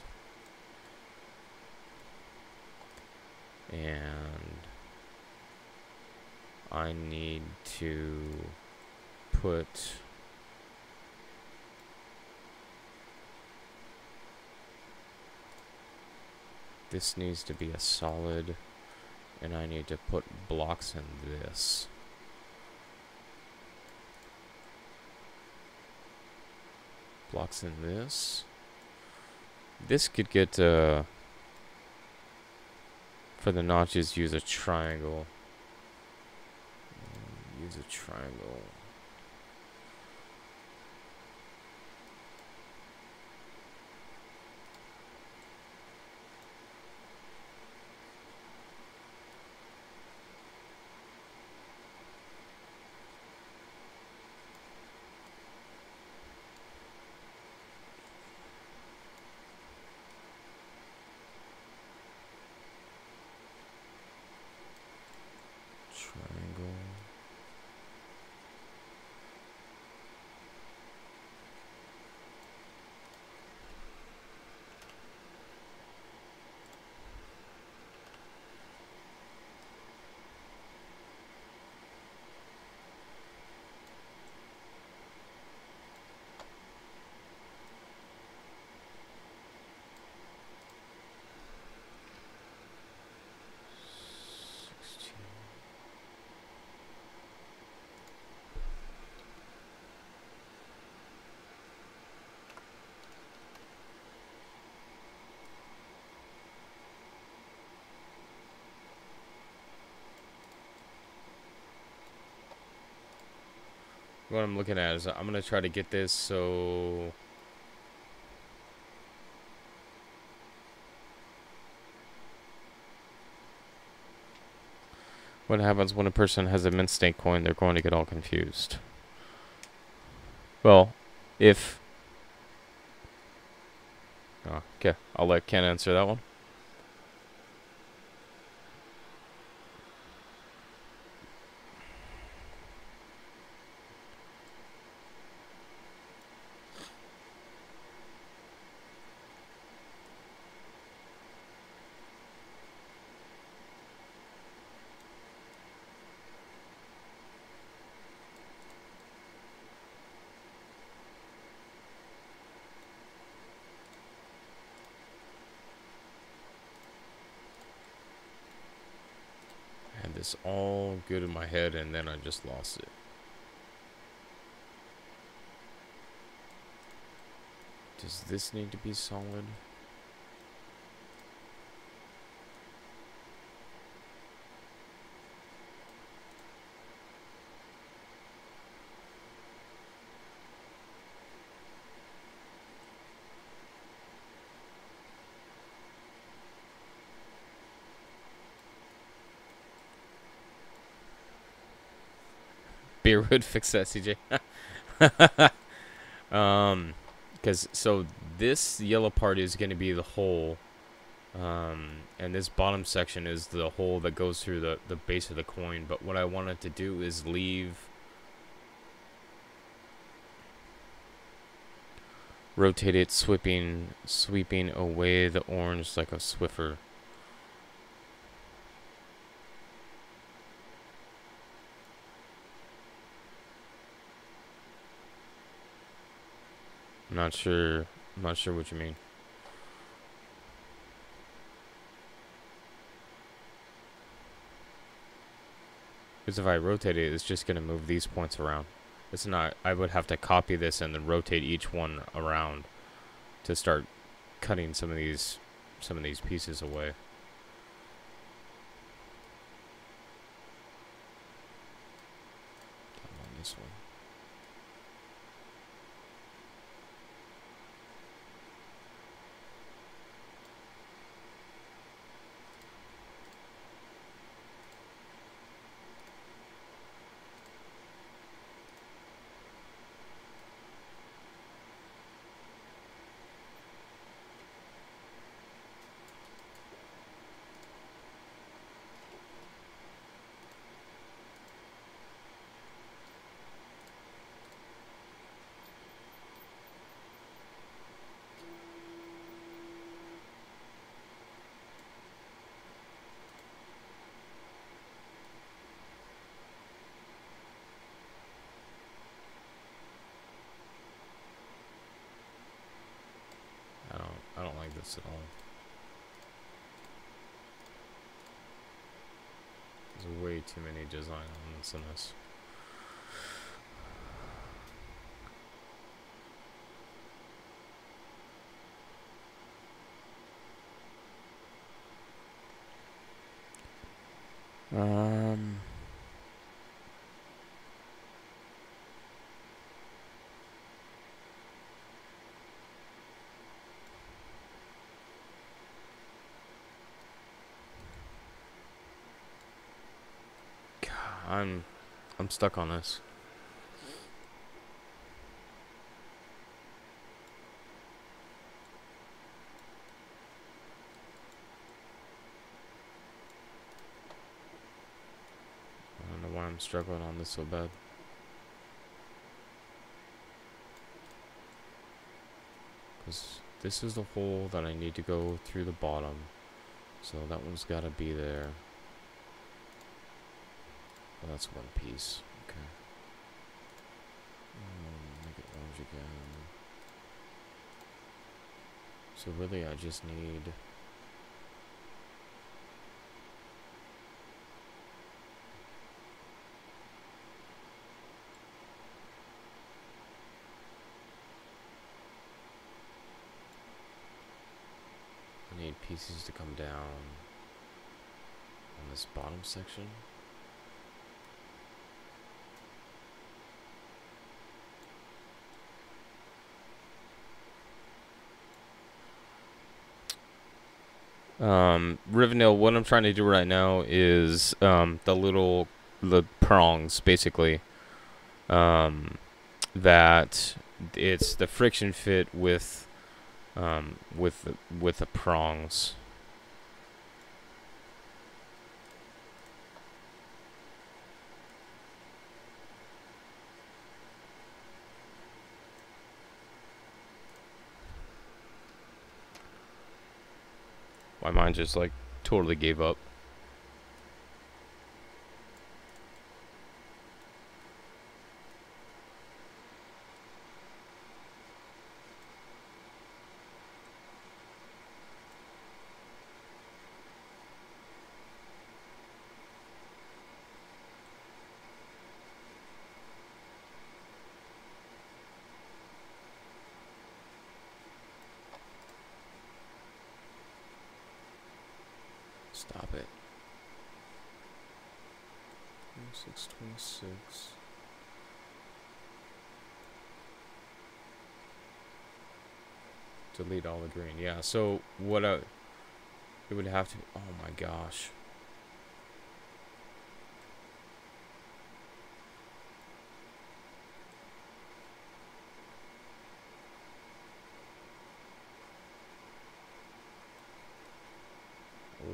[SPEAKER 1] And I need to put this needs to be a solid, and I need to put blocks in this. Blocks in this. This could get for the notches, use a triangle. Use a triangle. Triangle. What I'm looking at is I'm gonna try to get this so what happens when a person has a mint stake coin, they're going to get all confused. Well, if okay, I'll let Ken answer that one. this all good in my head, and then I just lost it. Does this need to be solid? Beer would fix that, CJ. Because so this yellow part is going to be the hole, and this bottom section is the hole that goes through the base of the coin. But what I wanted to do is rotate it, sweeping away the orange like a Swiffer. I'm not sure what you mean. Because if I rotate it, it's just going to move these points around. It's not, I would have to copy this and then rotate each one around to start cutting some of these pieces away. On this one. I don't like this at all. There's way too many design elements in this. I'm stuck on this. I don't know why I'm struggling on this so bad. Because this is the hole that I need to go through the bottom. So that one's got to be there. Oh, that's one piece. Okay. Make it orange again. So really I just need... I need pieces to come down on this bottom section. Rivendell, what I'm trying to do right now is the prongs basically, that it's the friction fit with the prongs. My mind just like totally gave up. Stop it. 26, 26. Delete all the green. Yeah, so what it would have to... Oh my gosh.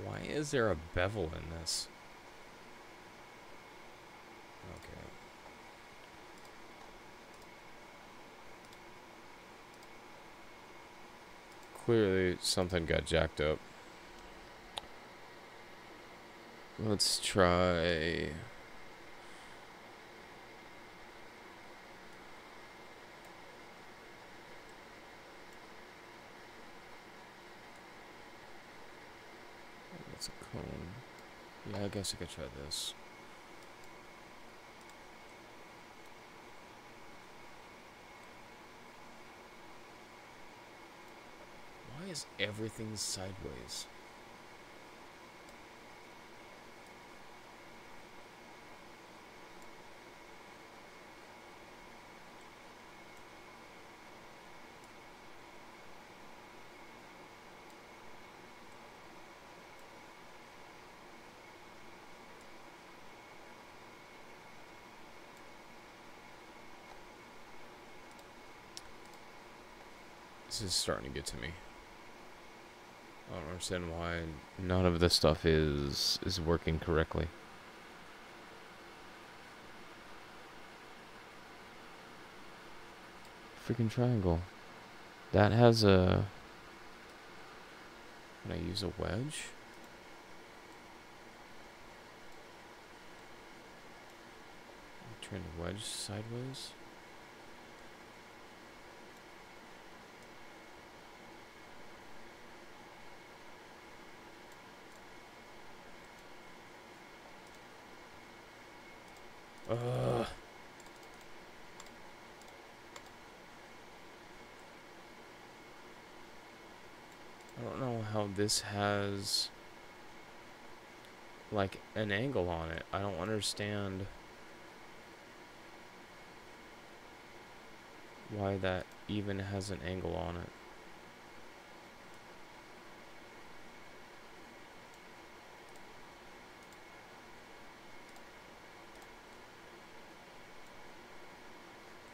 [SPEAKER 1] Why is there a bevel in this? Okay. Clearly something got jacked up. Let's try... That's a cone. Yeah, I guess I could try this. Why is everything sideways? This is starting to get to me. I don't understand why none of this stuff is working correctly. Freaking triangle. That has a... Can I use a wedge? Turn the wedge sideways. Ugh. I don't know how this has like an angle on it. I don't understand why that even has an angle on it.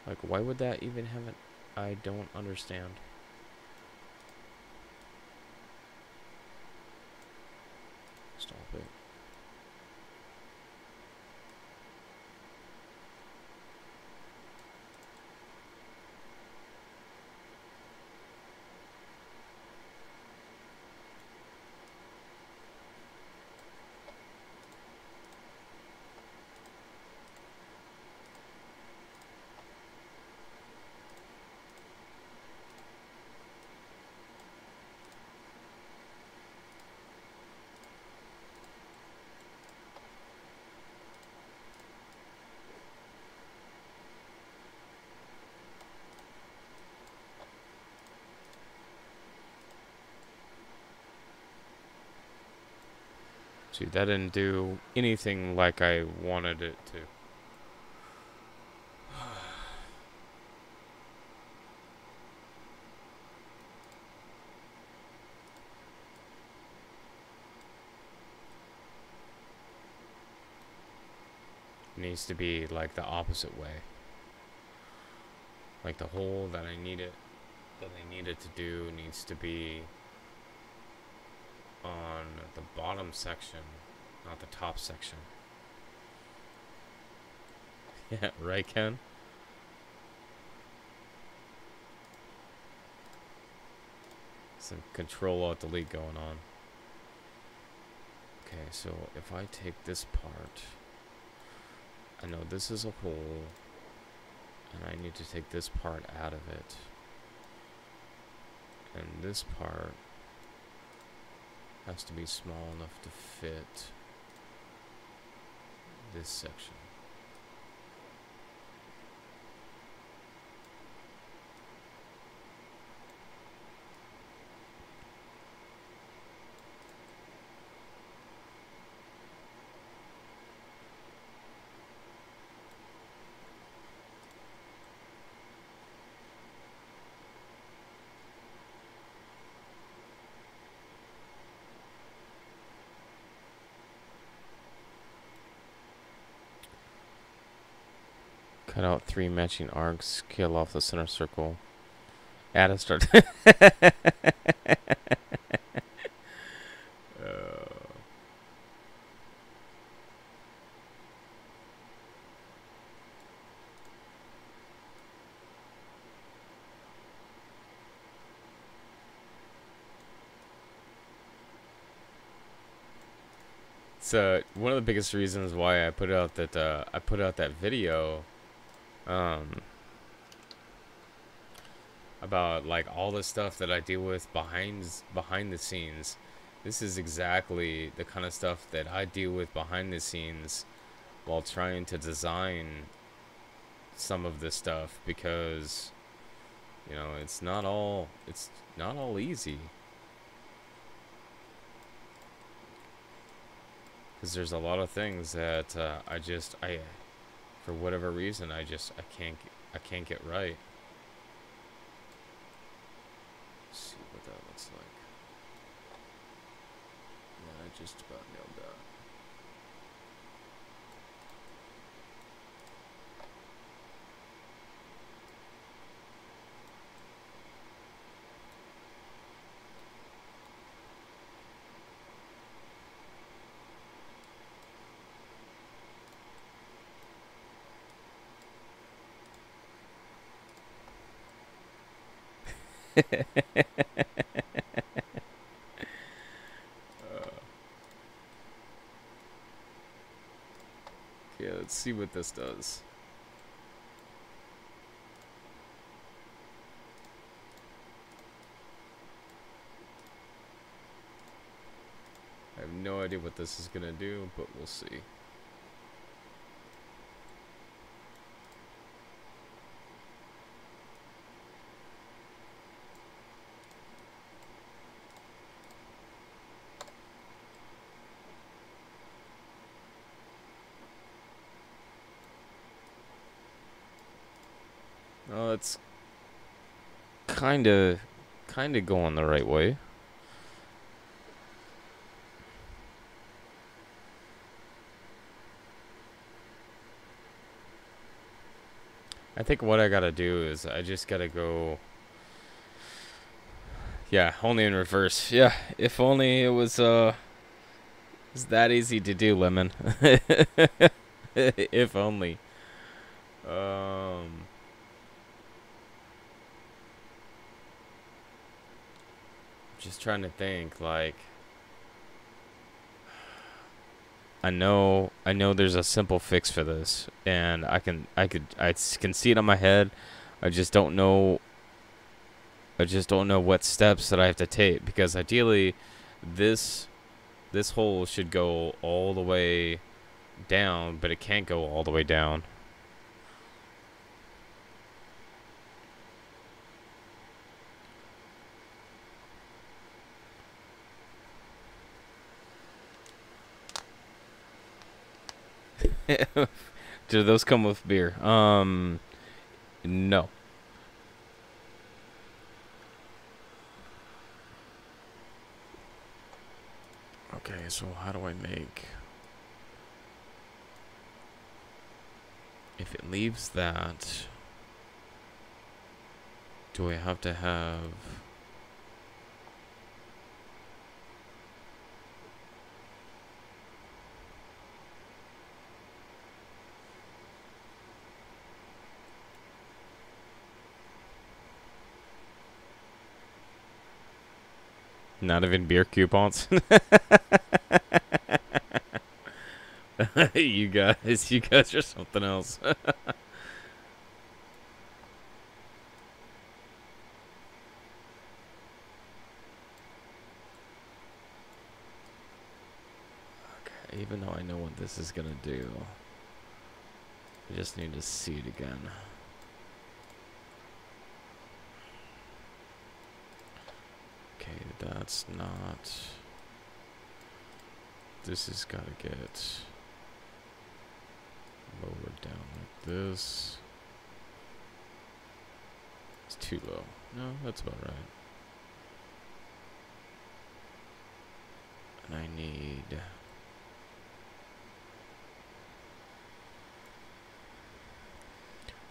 [SPEAKER 1] Like, why would that even have an... I don't understand. Stop it. See, that didn't do anything like I wanted it to. It needs to be like the opposite way. Like the hole that I needed to do needs to be on the bottom section, not the top section. Yeah, right, Ken? Some Control-Alt-Delete going on. Okay, so if I take this part, I know this is a hole, and I need to take this part out of it. And this part has to be small enough to fit this section. Cut out 3 matching arcs. Scale off the center circle. Add a start. So one of the biggest reasons why I put out that video about like all the stuff that I deal with behind the scenes. This is exactly the kind of stuff that I deal with behind the scenes while trying to design some of this stuff, because you know, it's not all easy. Because there's a lot of things that I for whatever reason I can't get right. Let's see what that looks like. Yeah, I just about nailed that. Yeah, let's see what this does. I have no idea what this is gonna do, but we'll see. Oh, it's kinda going the right way. I think what I gotta do is I just gotta go. Yeah, only in reverse. Yeah, if only it was it's that easy to do, Lemon. If only. Just trying to think, like, I know there's a simple fix for this, and I can see it on my head. I just don't know what steps that I have to take, because ideally this hole should go all the way down, but it can't go all the way down. Do those come with beer? No. Okay, so how do I make... If it leaves that, do I have to have... Not even beer coupons? You guys are something else. Okay, even though I know what this is gonna do, I just need to see it again. Okay, that's not... This has got to get lowered down like this. It's too low. No, that's about right. And I need...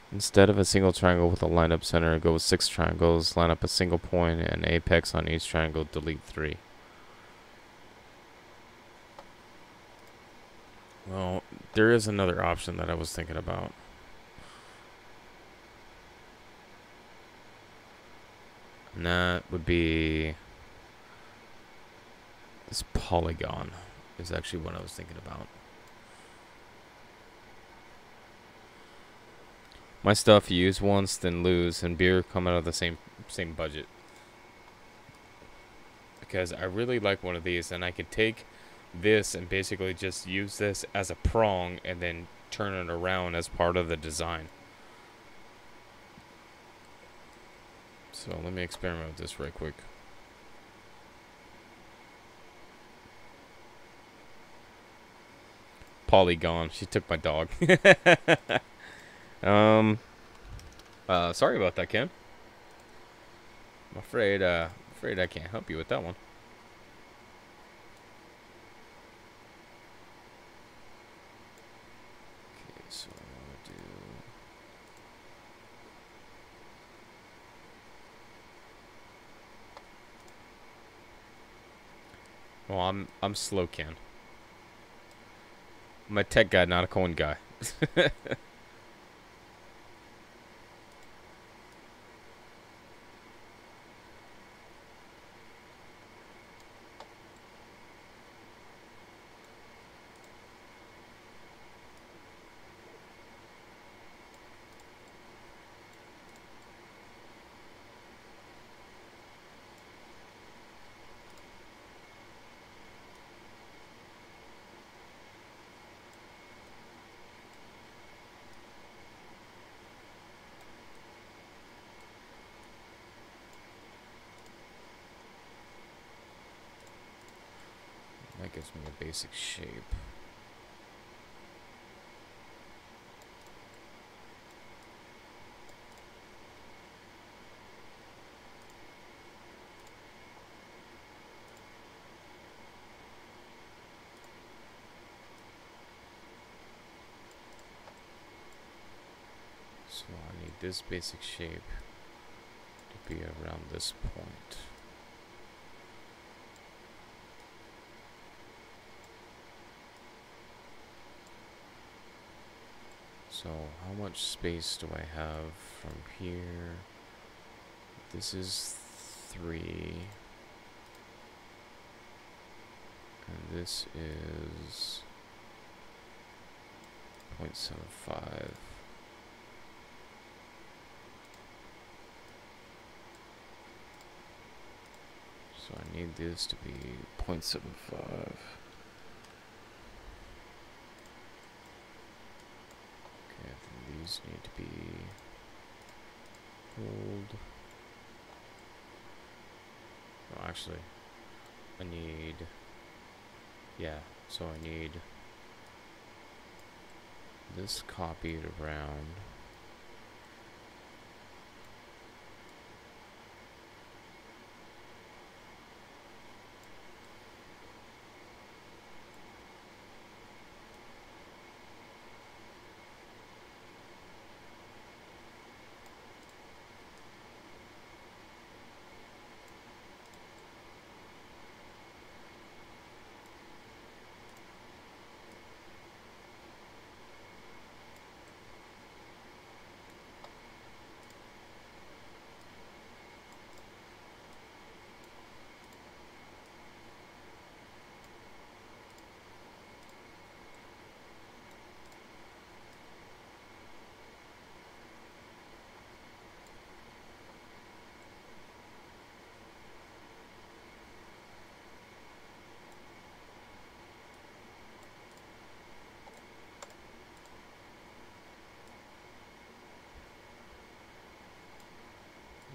[SPEAKER 1] Instead of a single triangle with a lined up center, go with 6 triangles, line up a single point and apex on each triangle, delete 3. Well, there is another option that I was thinking about. And that would be this polygon is actually what I was thinking about. My stuff you use once, then lose, and beer come out of the same budget. Because I really like one of these, and I could take this and basically just use this as a prong and then turn it around as part of the design. So let me experiment with this right quick. Polygon. She took my dog. Sorry about that, Ken. I'm afraid I can't help you with that one. Okay, so what I want to do. Well, I'm slow, Ken. I'm a tech guy, not a coin guy. That gives me a basic shape. So I need this basic shape to be around this point. So how much space do I have from here? This is 3. And this is 0.75. So I need this to be 0.75. These need to be hold. No, actually, I need, yeah, so I need this copied around.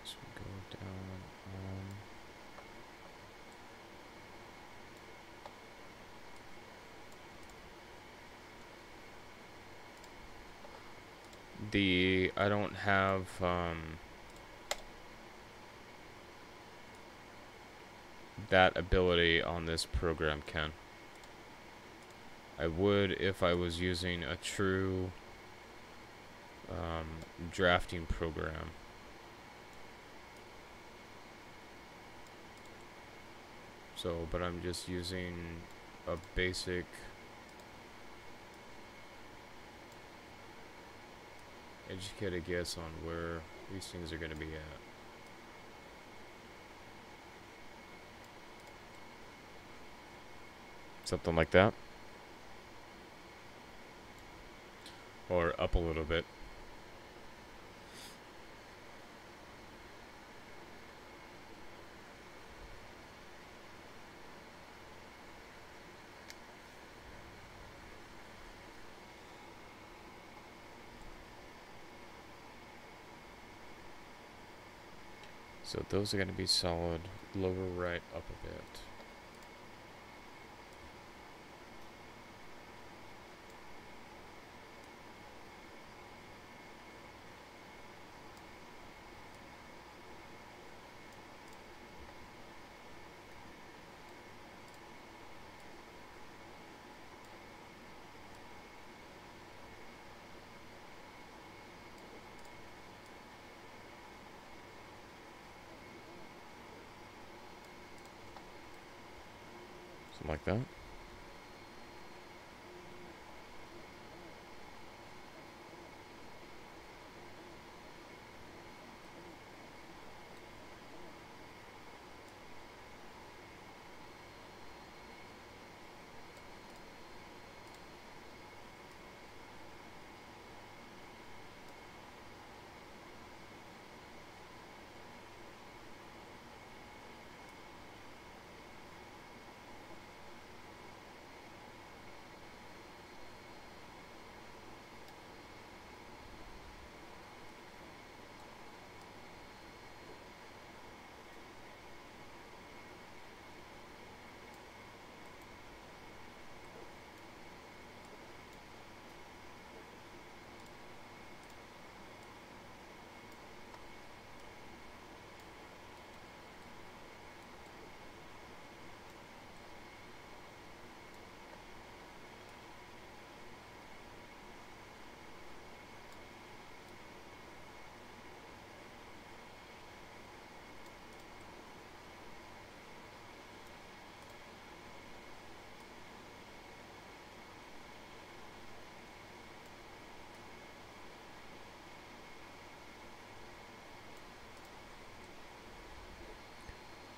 [SPEAKER 1] This will go down on the, I don't have that ability on this program, Ken. I would if I was using a true drafting program. So, but I'm just using a basic educated guess on where these things are going to be at. Something like that. Or up a little bit. So those are going to be solid. Lower right, up a bit. Something like that.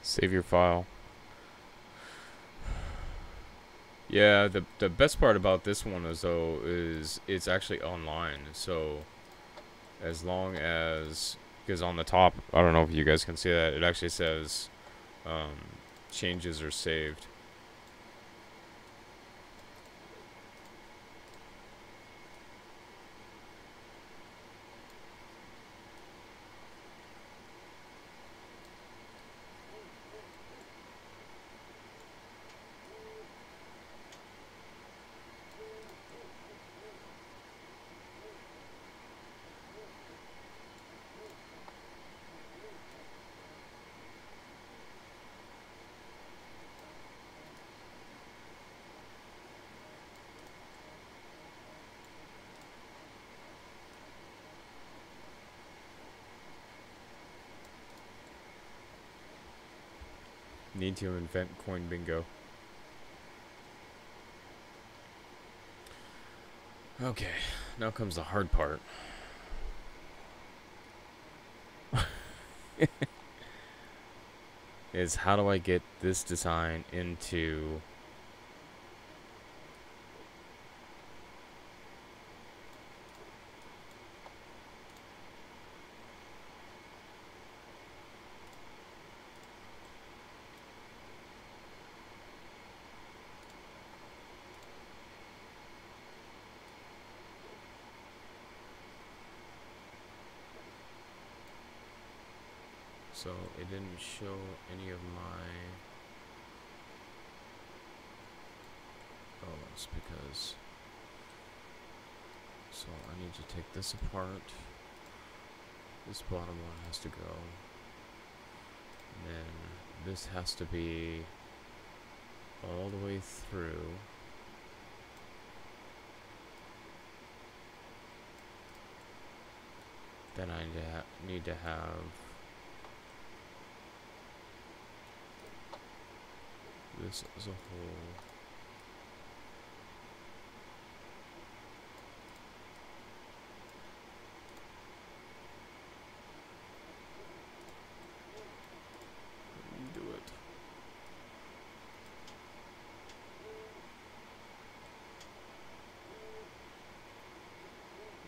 [SPEAKER 1] Save your file. Yeah, the best part about this one is though is it's actually online. So as long as, because on the top, I don't know if you guys can see that, it actually says changes are saved. Need to invent coin bingo. Okay, now comes the hard part. Is how do I get this design into so it didn't show any of my, oh, it's because, so I need to take this apart, this bottom one has to go, and then this has to be all the way through. Then I need to have this as a whole. Do it.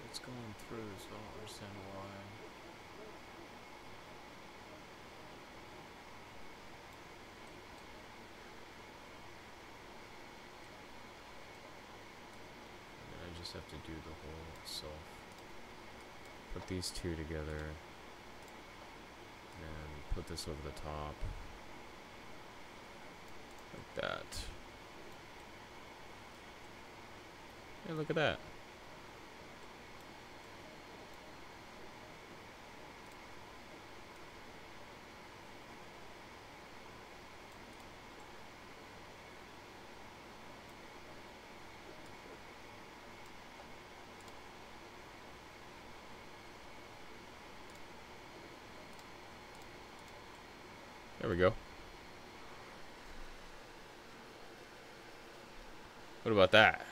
[SPEAKER 1] It's going through, so I don't understand why. And I just have to do the whole itself. Put these two together. And put this over the top. Like that. Hey, look at that. There we go. What about that?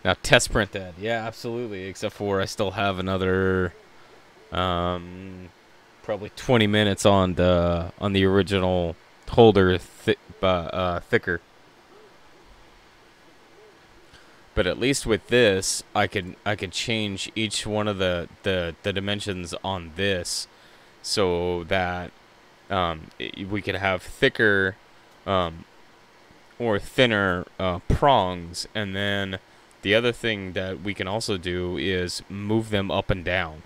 [SPEAKER 1] Now test print that. Yeah, absolutely. Except for I still have another probably 20 minutes on the original holder thicker. But at least with this, I could change each one of the dimensions on this so that we could have thicker or thinner prongs, and then the other thing that we can also do is move them up and down.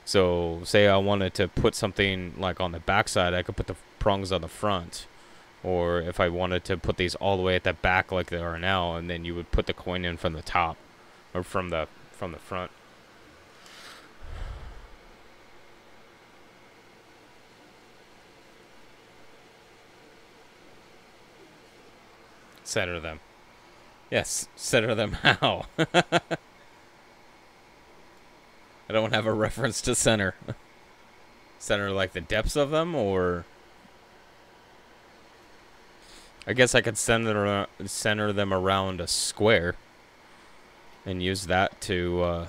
[SPEAKER 1] So say I wanted to put something like on the backside, I could put the prongs on the front. Or if I wanted to put these all the way at the back like they are now, and then you would put the coin in from the top or from the front. Center them. Yes, center them how? I don't have a reference to center. Center like the depths of them, or I guess I could center them around a square and use that to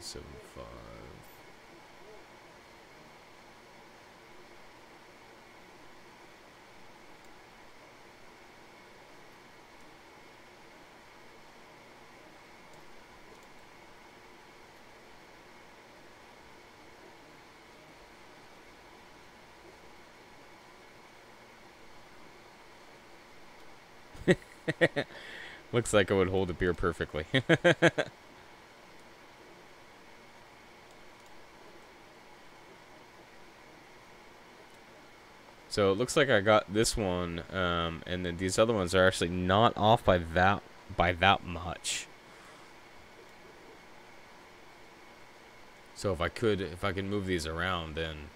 [SPEAKER 1] $14.75. Looks like it would hold a beer perfectly. So it looks like I got this one, and then these other ones are actually not off by that much. So if I can move these around, then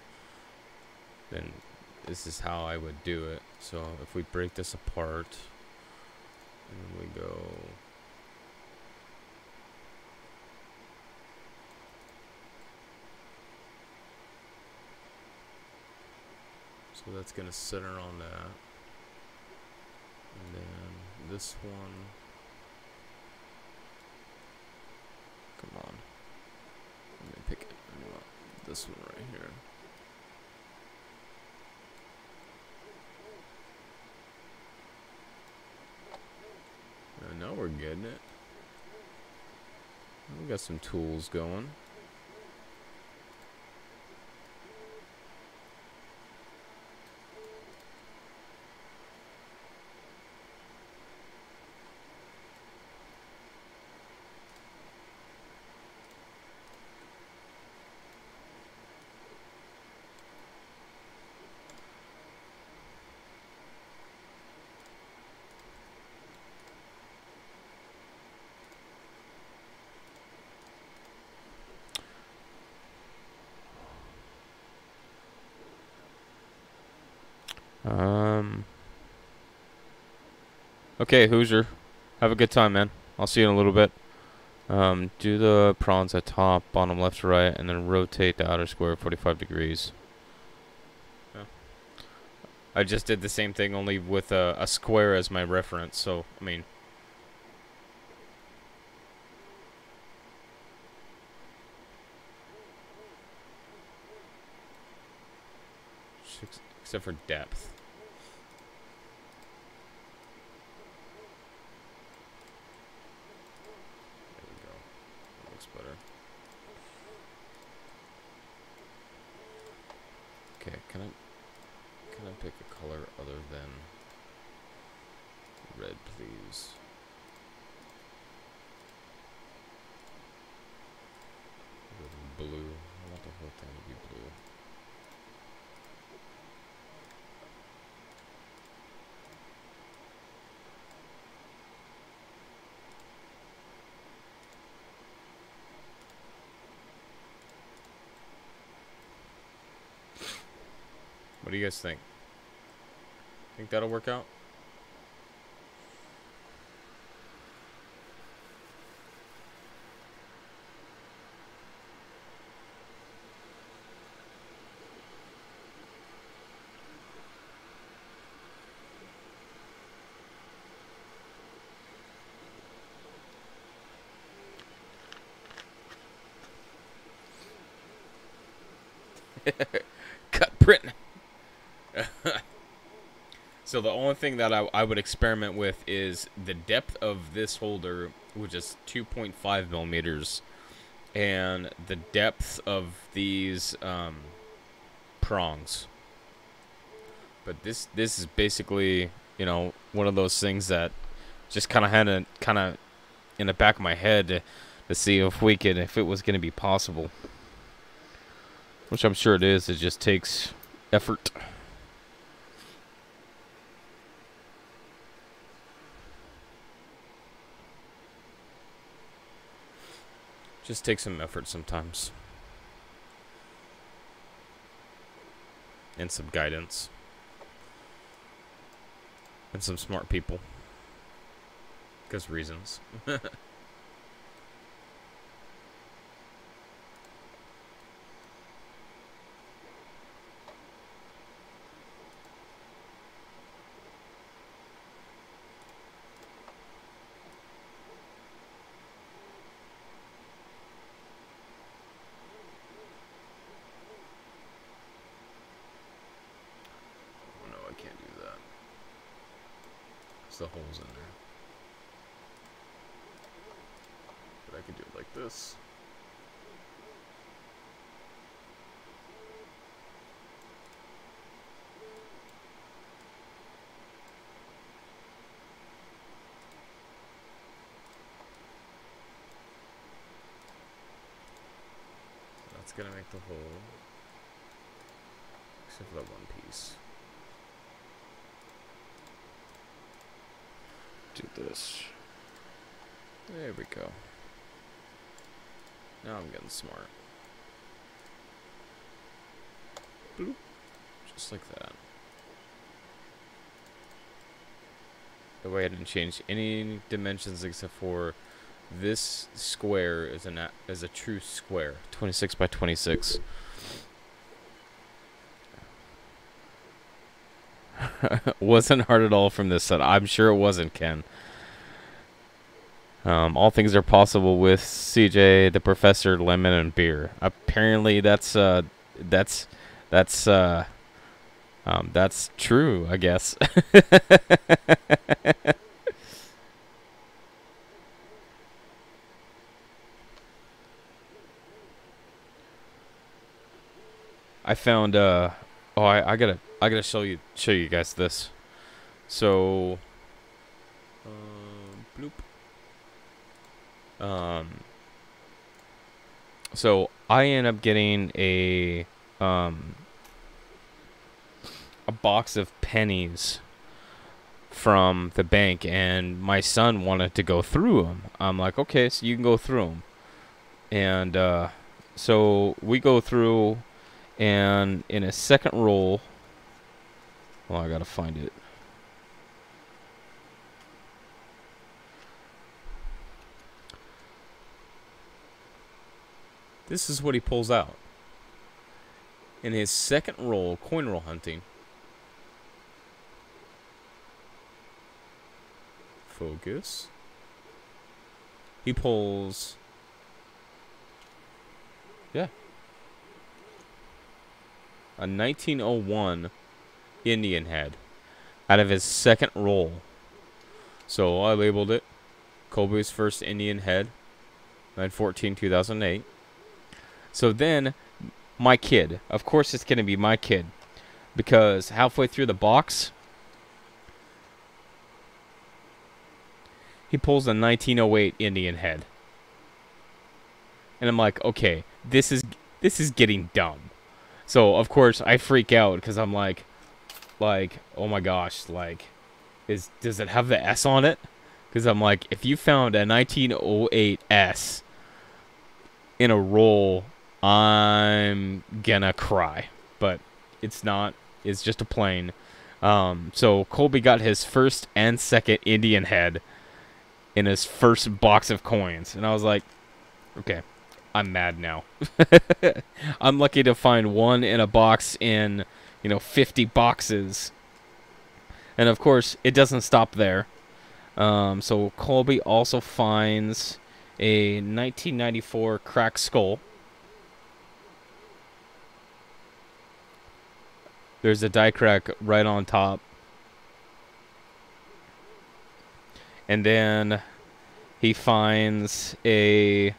[SPEAKER 1] this is how I would do it. So if we break this apart, and we go. So that's going to center on that. And then this one. Come on. Let me pick it. I want this one right here. Now we're getting it. We got some tools going. Okay, Hoosier. Have a good time, man. I'll see you in a little bit. Do the prawns at top, bottom left to right, and then rotate the outer square 45 degrees. Yeah. I just did the same thing, only with a square as my reference, so, I mean... Except for depth. There we go. That looks better. Okay, can I pick a color other than red, please? Blue. I want the whole thing to be blue. What do you guys think? Think that'll work out? Cut print. So the only thing that I would experiment with is the depth of this holder, which is 2.5 millimeters, and the depth of these prongs. But this is basically, you know, one of those things that just kind of had in the back of my head to see if it was gonna be possible. Which I'm sure it is. It just takes effort. Just takes some effort sometimes. And some guidance. And some smart people. Because reasons. The holes in there, but I can do it like this. That's gonna make the hole, except for that one piece. Do this. There we go. Now I'm getting smart. Bloop. Just like that. The way I didn't change any dimensions except for this square is a true square, 26 by 26. Wasn't hard at all from this set. I'm sure it wasn't, Ken. All things are possible with CJ, the Professor, lemon, and beer. Apparently, that's true, I guess. I found I gotta show you guys this. So bloop. So I end up getting a box of pennies from the bank, and my son wanted to go through them. I'm like, okay, so you can go through them. And so we go through, and in a second roll, Well, I gotta find it. This is what he pulls out. In his second roll, coin roll hunting. Focus. He pulls... Yeah. A 1901 Indian head out of his second roll. So I labeled it Colby's first Indian head, 9/14/2008. So then, my kid. Of course it's going to be my kid. Because halfway through the box, he pulls a 1908 Indian head. And I'm like, okay, this is getting dumb. So, of course, I freak out because I'm like, oh my gosh, like, does it have the S on it? Because I'm like, if you found a 1908 S in a roll, I'm gonna cry. But it's not. It's just a plain. So Colby got his first and second Indian head in his first box of coins. And I was like, okay, I'm mad now. I'm lucky to find one in a box in, 50 boxes. And of course, it doesn't stop there. So Colby also finds a 1994 cracked skull. There's a die crack right on top. And then he finds a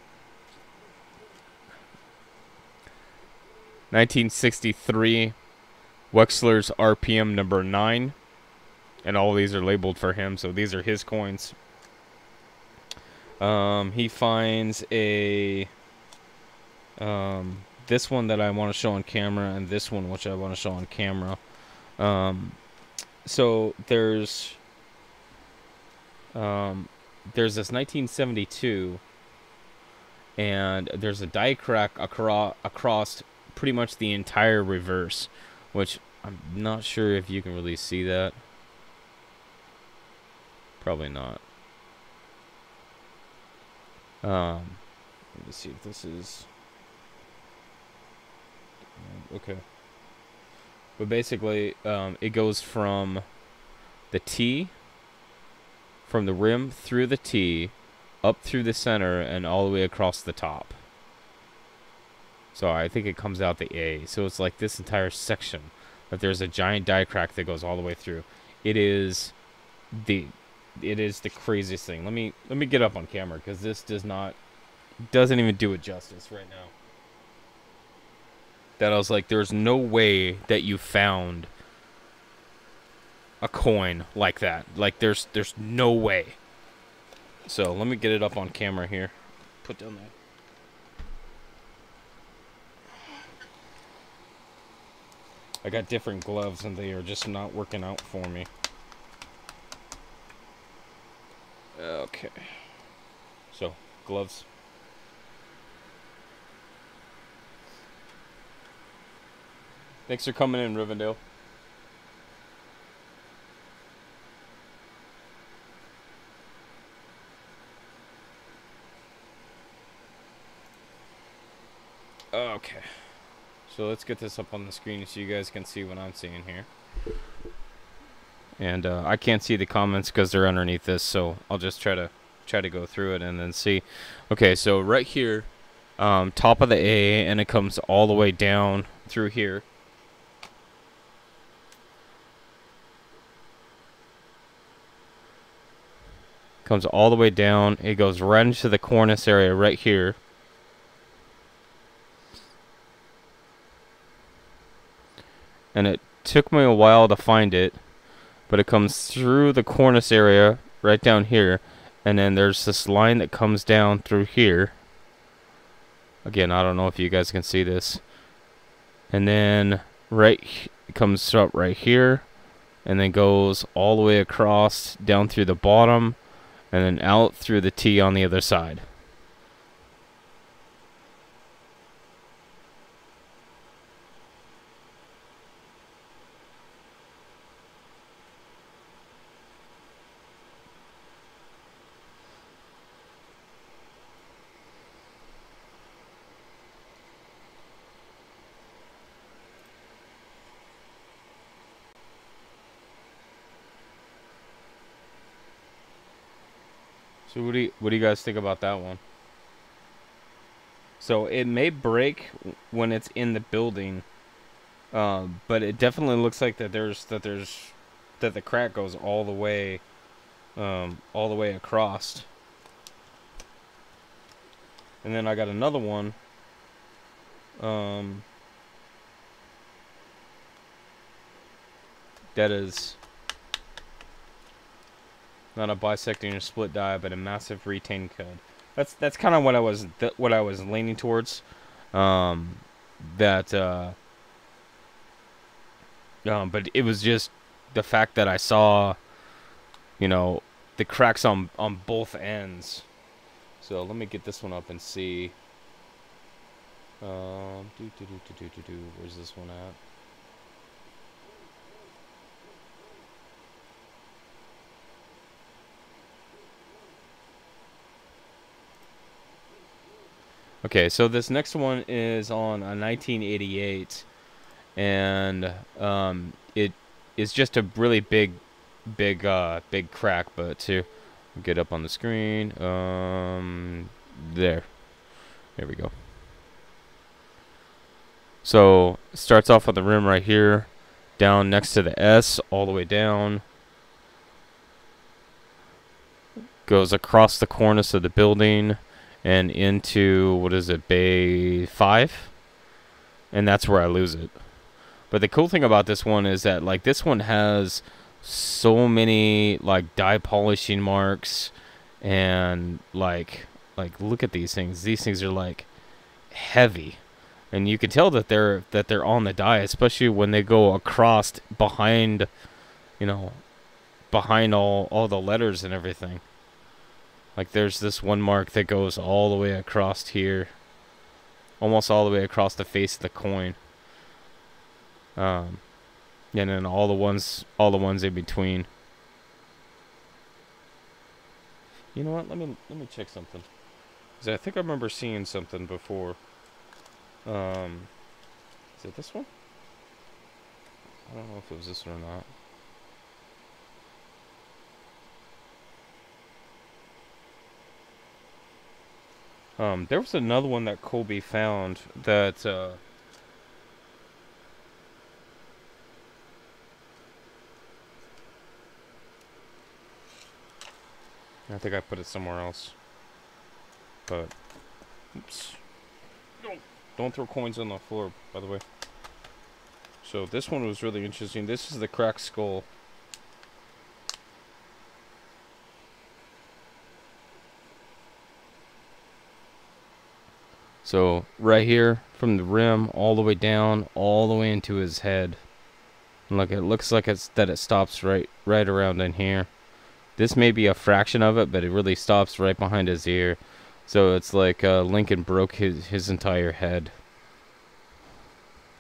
[SPEAKER 1] 1963 Wexler's RPM number 9. And all these are labeled for him, so these are his coins. He finds a... this one that I want to show on camera, and this one which I want to show on camera. So there's this 1972, and there's a die crack across pretty much the entire reverse, which I'm not sure if you can really see that. Probably not. Let me see if this is... Okay. But basically, it goes from the T, from the rim through the T, up through the center, and all the way across the top. So I think it comes out the A. So it's like this entire section, that there's a giant die crack that goes all the way through. It is the craziest thing. Let me get up on camera, because this doesn't even do it justice right now. That I was like, there's no way that you found a coin like that. Like, there's no way. So let me get it up on camera here. Put down that. I got different gloves and they are just not working out for me. Okay. So, gloves. Thanks for coming in, Rivendell. Okay. So let's get this up on the screen so you guys can see what I'm seeing here. And I can't see the comments because they're underneath this, so I'll just try to go through it and then see. Okay, so right here, top of the A, and it comes all the way down through here. Comes all the way down. It goes right into the cornice area right here. And it took me a while to find it, but it comes through the cornice area right down here, and then there's this line that comes down through here. Again, I don't know if you guys can see this. And then it comes up right here, and then goes all the way across down through the bottom, and then out through the T on the other side. So what do you guys think about that one? So it may break when it's in the building, but it definitely looks like that the crack goes all the way across. And then I got another one. That is not a bisecting or split die, but a massive retained cud. That's kind of what I was leaning towards. That but it was just the fact that I saw, you know, the cracks on both ends. So let me get this one up and see. Where's this one at? Okay, so this next one is on a 1988, and it is just a really big crack. But to get up on the screen, there we go. So it starts off on the rim right here, down next to the S, all the way down. Goes across the cornice of the building and into, what is it, Bay 5? And that's where I lose it. But the cool thing about this one is that, like, this one has so many, like, dye polishing marks. And, like, look at these things. These things are, like, heavy. And you can tell that they're on the die, especially when they go across behind, you know, behind all the letters and everything. Like, there's this one mark that goes all the way across here, almost all the way across the face of the coin. And then all the ones in between. You know what? Let me check something. 'Cause I think I remember seeing something before. Is it this one? I don't know if it was this one or not. There was another one that Colby found that, I think I put it somewhere else. But, oops. Don't throw coins on the floor, by the way. So this one was really interesting. This is the cracked skull. So right here, from the rim all the way down, all the way into his head. And look, it looks like it stops right around in here. This may be a fraction of it, but it really stops right behind his ear. So it's like Lincoln broke his entire head.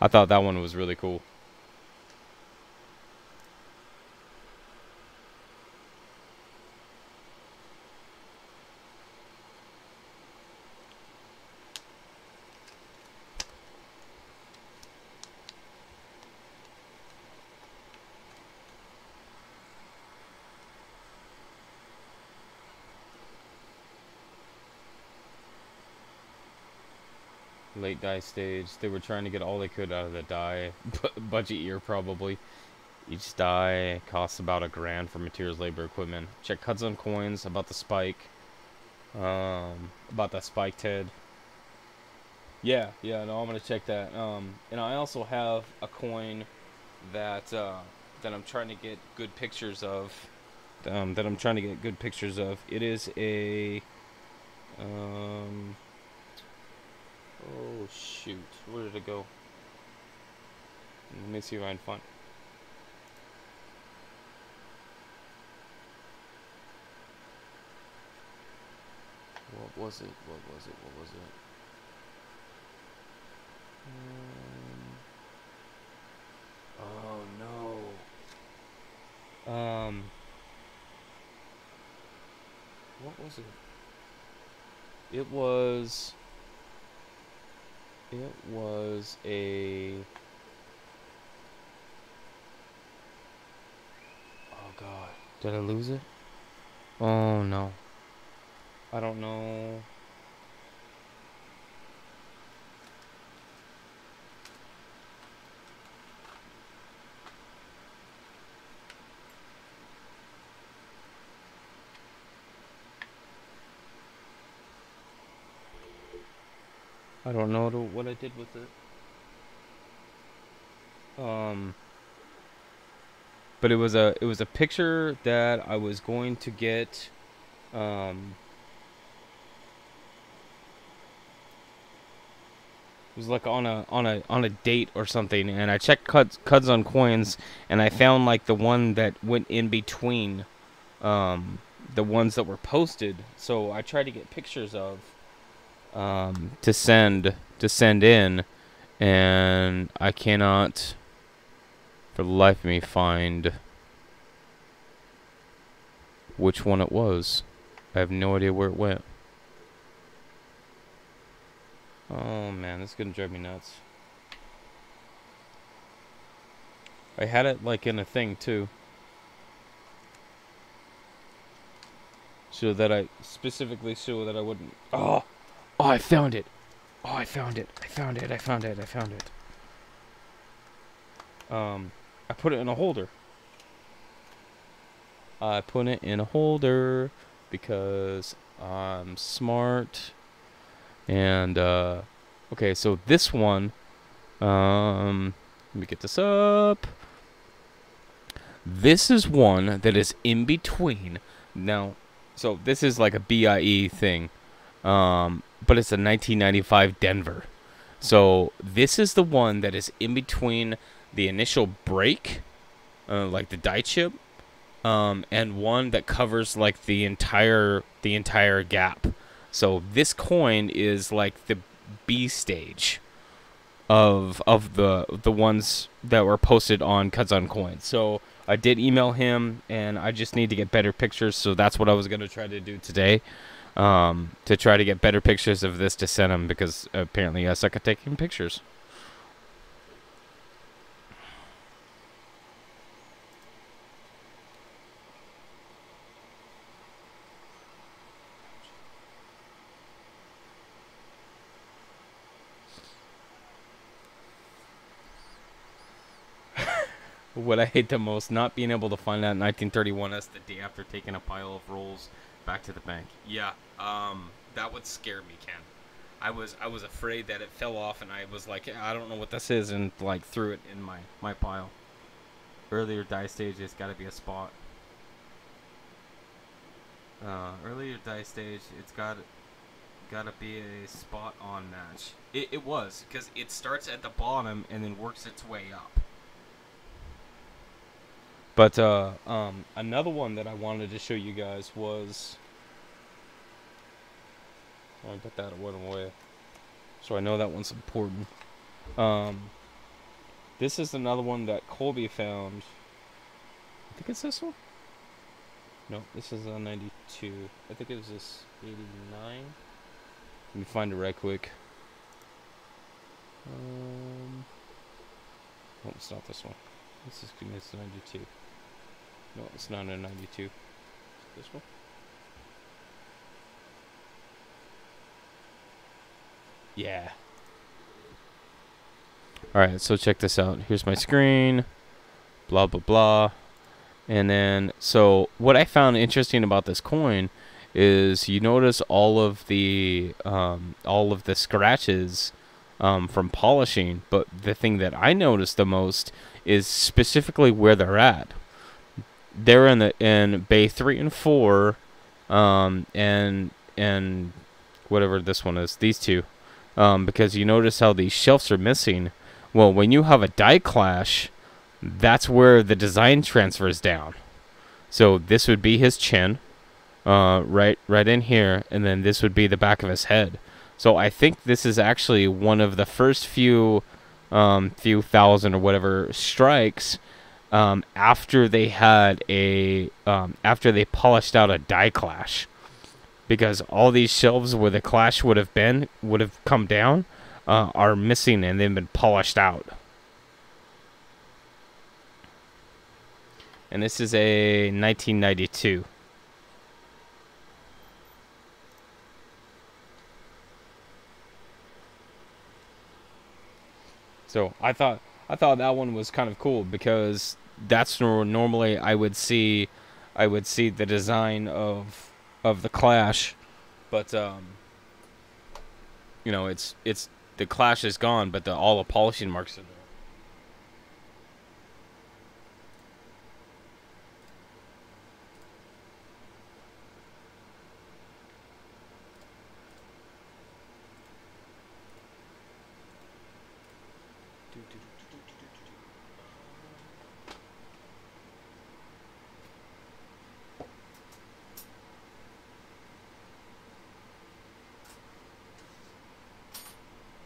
[SPEAKER 1] I thought that one was really cool. Late die stage. They were trying to get all they could out of the die. Budget year, probably. Each die costs about $1,000 for materials, labor, equipment. Check cuts on coins about the spike. About that spiked head. Yeah, no, I'm gonna check that. And I also have a coin that I'm trying to get good pictures of. It is a oh shoot, where did it go? Let me see if I can find. What was it? Oh no. What was it? It was a. Oh god. Did I lose it? Oh no. I don't know. I don't know what I did with it. But it was a picture that I was going to get. It was like on a date or something, and I checked cuds on coins, and I found like the one that went in between the ones that were posted. So I tried to get pictures of to send in, and I cannot for the life of me find which one it was. I have no idea where it went. Oh man, this is gonna drive me nuts. I had it like in a thing too, so that I specifically so that I wouldn't. Oh, I found it. Oh, I found it. I found it. I found it. I found it. I put it in a holder. I put it in a holder because I'm smart. And okay, so this one, let me get this up. This is one that is in between. Now, so this is like a BIE thing, but it's a 1995 Denver. So this is the one that is in between the initial break, like the die chip, and one that covers like the entire gap. So this coin is like the B stage of the ones that were posted on Cuts on Coins. So I did email him, and I just need to get better pictures. So that's what I was gonna try to do today, to try to get better pictures of this to send him, because apparently I suck at taking pictures. What I hate the most, not being able to find that 1931S the day after taking a pile of rolls back to the bank. Yeah, that would scare me, Ken. I was afraid that it fell off, and I was like, I don't know what this is, and like threw it in my pile. Earlier die stage, it's got to be a spot. Earlier die stage, it's gotta be a spot on match. It was, because it starts at the bottom and then works its way up. But another one that I wanted to show you guys was, I got that one away, so I know that one's important. This is another one that Colby found. I think it's this one. No, this is a 92. I think it was this 89. Let me find it right quick. No, it's not this one. This is 92. No, it's not a 92. This one? Yeah. Alright, so check this out. Here's my screen. Blah, blah, blah. And then, so what I found interesting about this coin is you notice all of the scratches from polishing, but the thing that I noticed the most is specifically where they're at. They're in bay 3 and 4, and whatever this one is, these two, because you notice how these shelves are missing. Well, when you have a die clash, that's where the design transfers down. So this would be his chin, right in here, and then this would be the back of his head. So I think this is actually one of the first few thousand or whatever strikes after they had after they polished out a die clash, because all these shelves where the clash would have come down are missing, and they've been polished out. And this is a 1992. So I thought that one was kind of cool because that's normally I would see the design of the Clash, but you know, it's the Clash is gone, but all the polishing marks are there.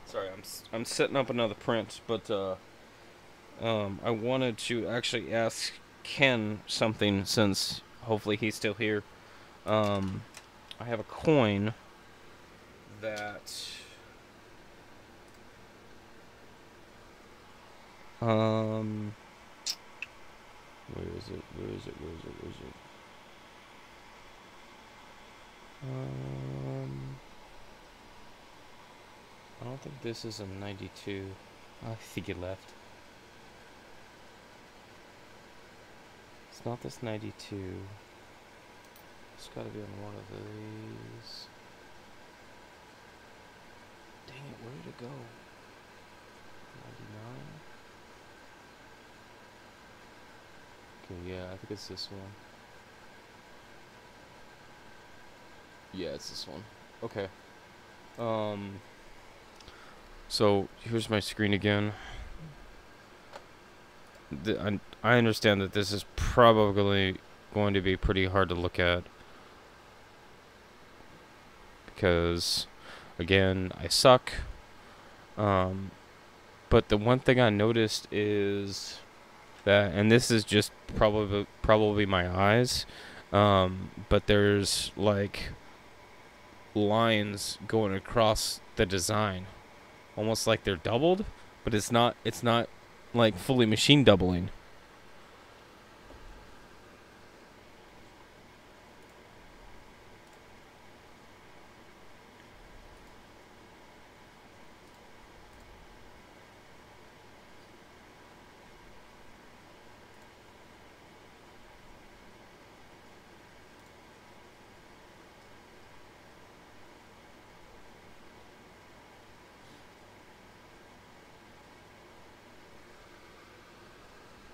[SPEAKER 1] Sorry, I'm setting up another print, but I wanted to actually ask Ken something since hopefully he's still here. Um, I have a coin that um, where is it? Where is it? Where is it? Where is it? I don't think this is a 92. I think it left. It's not this 92. It's gotta be on one of these. Dang it, where did it go? 99? Okay, yeah, I think it's this one. Yeah, it's this one. Okay. So here's my screen again. I understand that this is probably going to be pretty hard to look at because, again, I suck. But the one thing I noticed is that, and this is just probably my eyes, but there's like lines going across the design, almost like they're doubled, but it's not like fully machine doubling.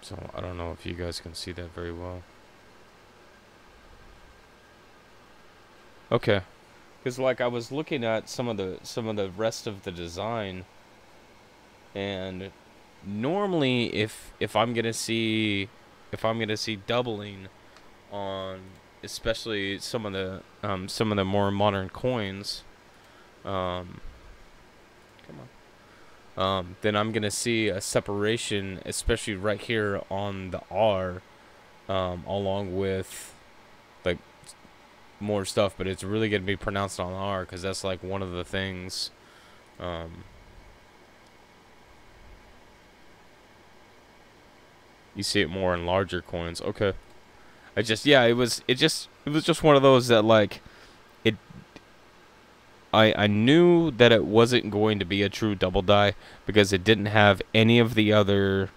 [SPEAKER 1] So I don't know if you guys can see that very well. Okay, because like I was looking at some of the rest of the design, and normally if I'm gonna see doubling on especially some of the more modern coins, um, come on. Then I'm gonna see a separation, especially right here on the R, along with like more stuff. But it's really gonna be pronounced on R because that's like one of the things. You see it more in larger coins. Okay, it was just one of those that like it. I knew that it wasn't going to be a true double die because it didn't have any of the other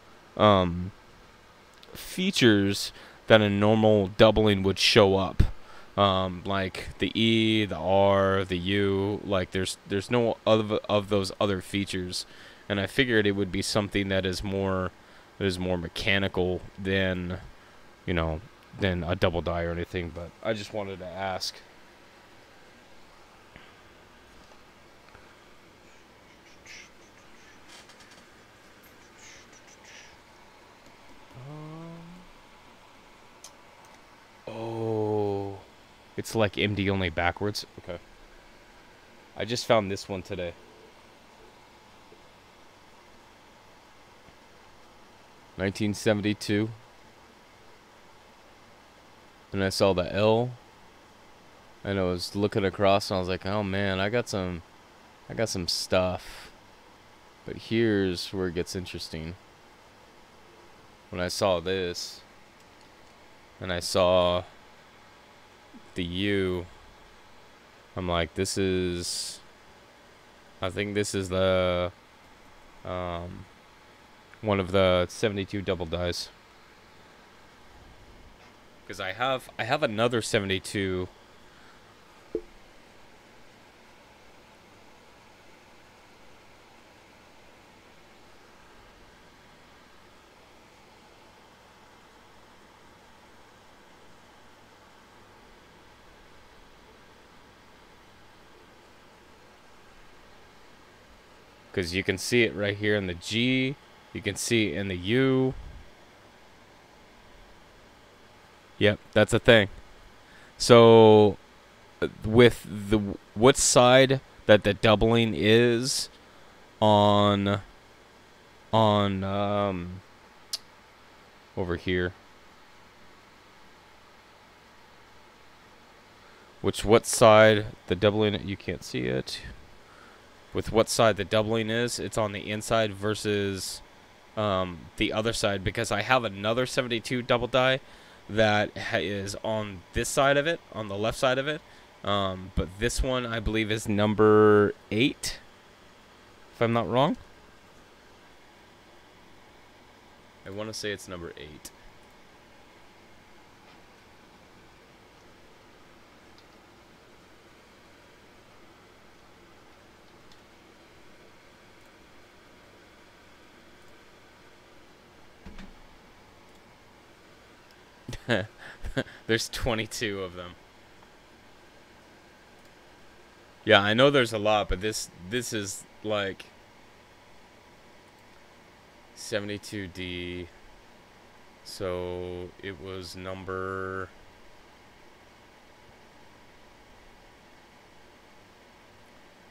[SPEAKER 1] features that a normal doubling would show up. Like the E, the R, the U, like there's no other of those other features, and I figured it would be something that is more mechanical than, you know, than a double die or anything. But I just wanted to ask. Oh, it's like MD only backwards. Okay. I just found this one today. 1972. And I saw the L. And I was looking across and I was like, oh man, I got some stuff. But here's where it gets interesting. When I saw this and I saw the U, I'm like, I think this is the One of the 72 double dies. Because I have another 72. Because you can see it right here in the G. You can see it in the U. Yep, that's a thing. So, with the what side that the doubling is on over here, what side the doubling, you can't see it. With what side the doubling is, it's on the inside versus the other side, because I have another 72 double die that is on this side of it, on the left side of it. But this one, I believe, is number 8, if I'm not wrong. I want to say it's number 8. There's 22 of them. Yeah, I know there's a lot, but this is like 72D. So it was number,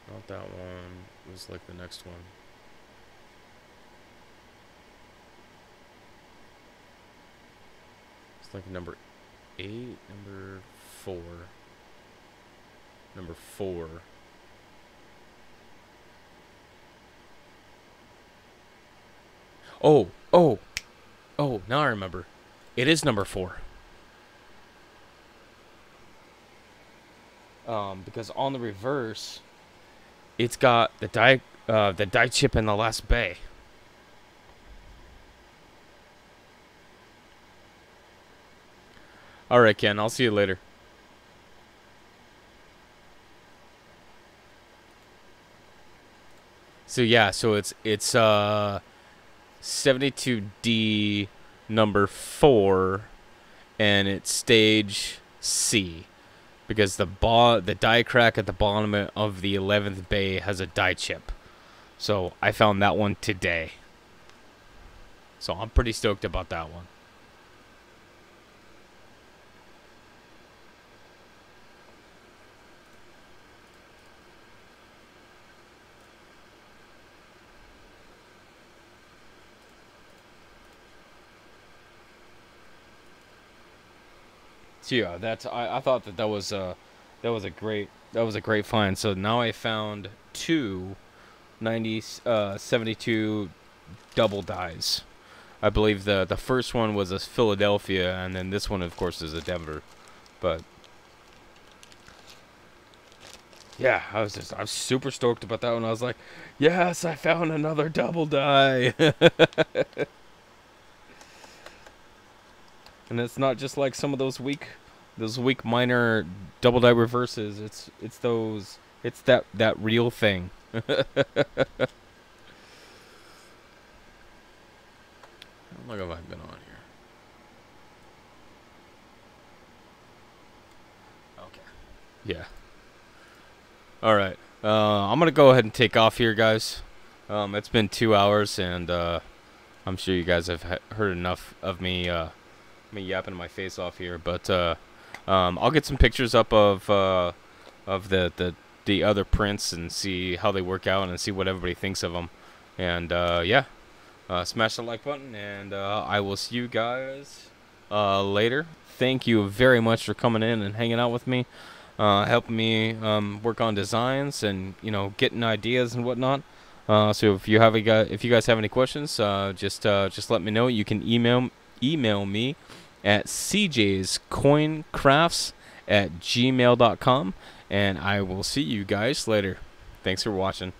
[SPEAKER 1] not that one, it was like the next one. It's like number 8, number 4. Number 4. Oh, now I remember. It is number 4. Because on the reverse, it's got the die chip in the last bay. All right, Ken. I'll see you later. So yeah, so it's 72D number 4, and it's stage C, because the die crack at the bottom of the 11th bay has a die chip. So I found that one today. So I'm pretty stoked about that one. So yeah, I thought that was a great find. So now I found two 72 double dies. I believe the first one was a Philadelphia, and then this one, of course, is a Denver. But yeah, I was super stoked about that one. I was like, yes, I found another double die. And it's not just like some of those weak minor double die reverses. It's that real thing. How long have I been on here? Okay. Yeah. All right. I'm gonna go ahead and take off here, guys. It's been 2 hours, and I'm sure you guys have heard enough of me yapping my face off here. But I'll get some pictures up of the other prints and see how they work out and see what everybody thinks of them. And yeah, smash the like button, and I will see you guys later. Thank you very much for coming in and hanging out with me, helping me work on designs and getting ideas and whatnot. So if you guys have any questions, just let me know. You can email me at CJs Coins Crafts at gmail.com, and I will see you guys later. Thanks for watching.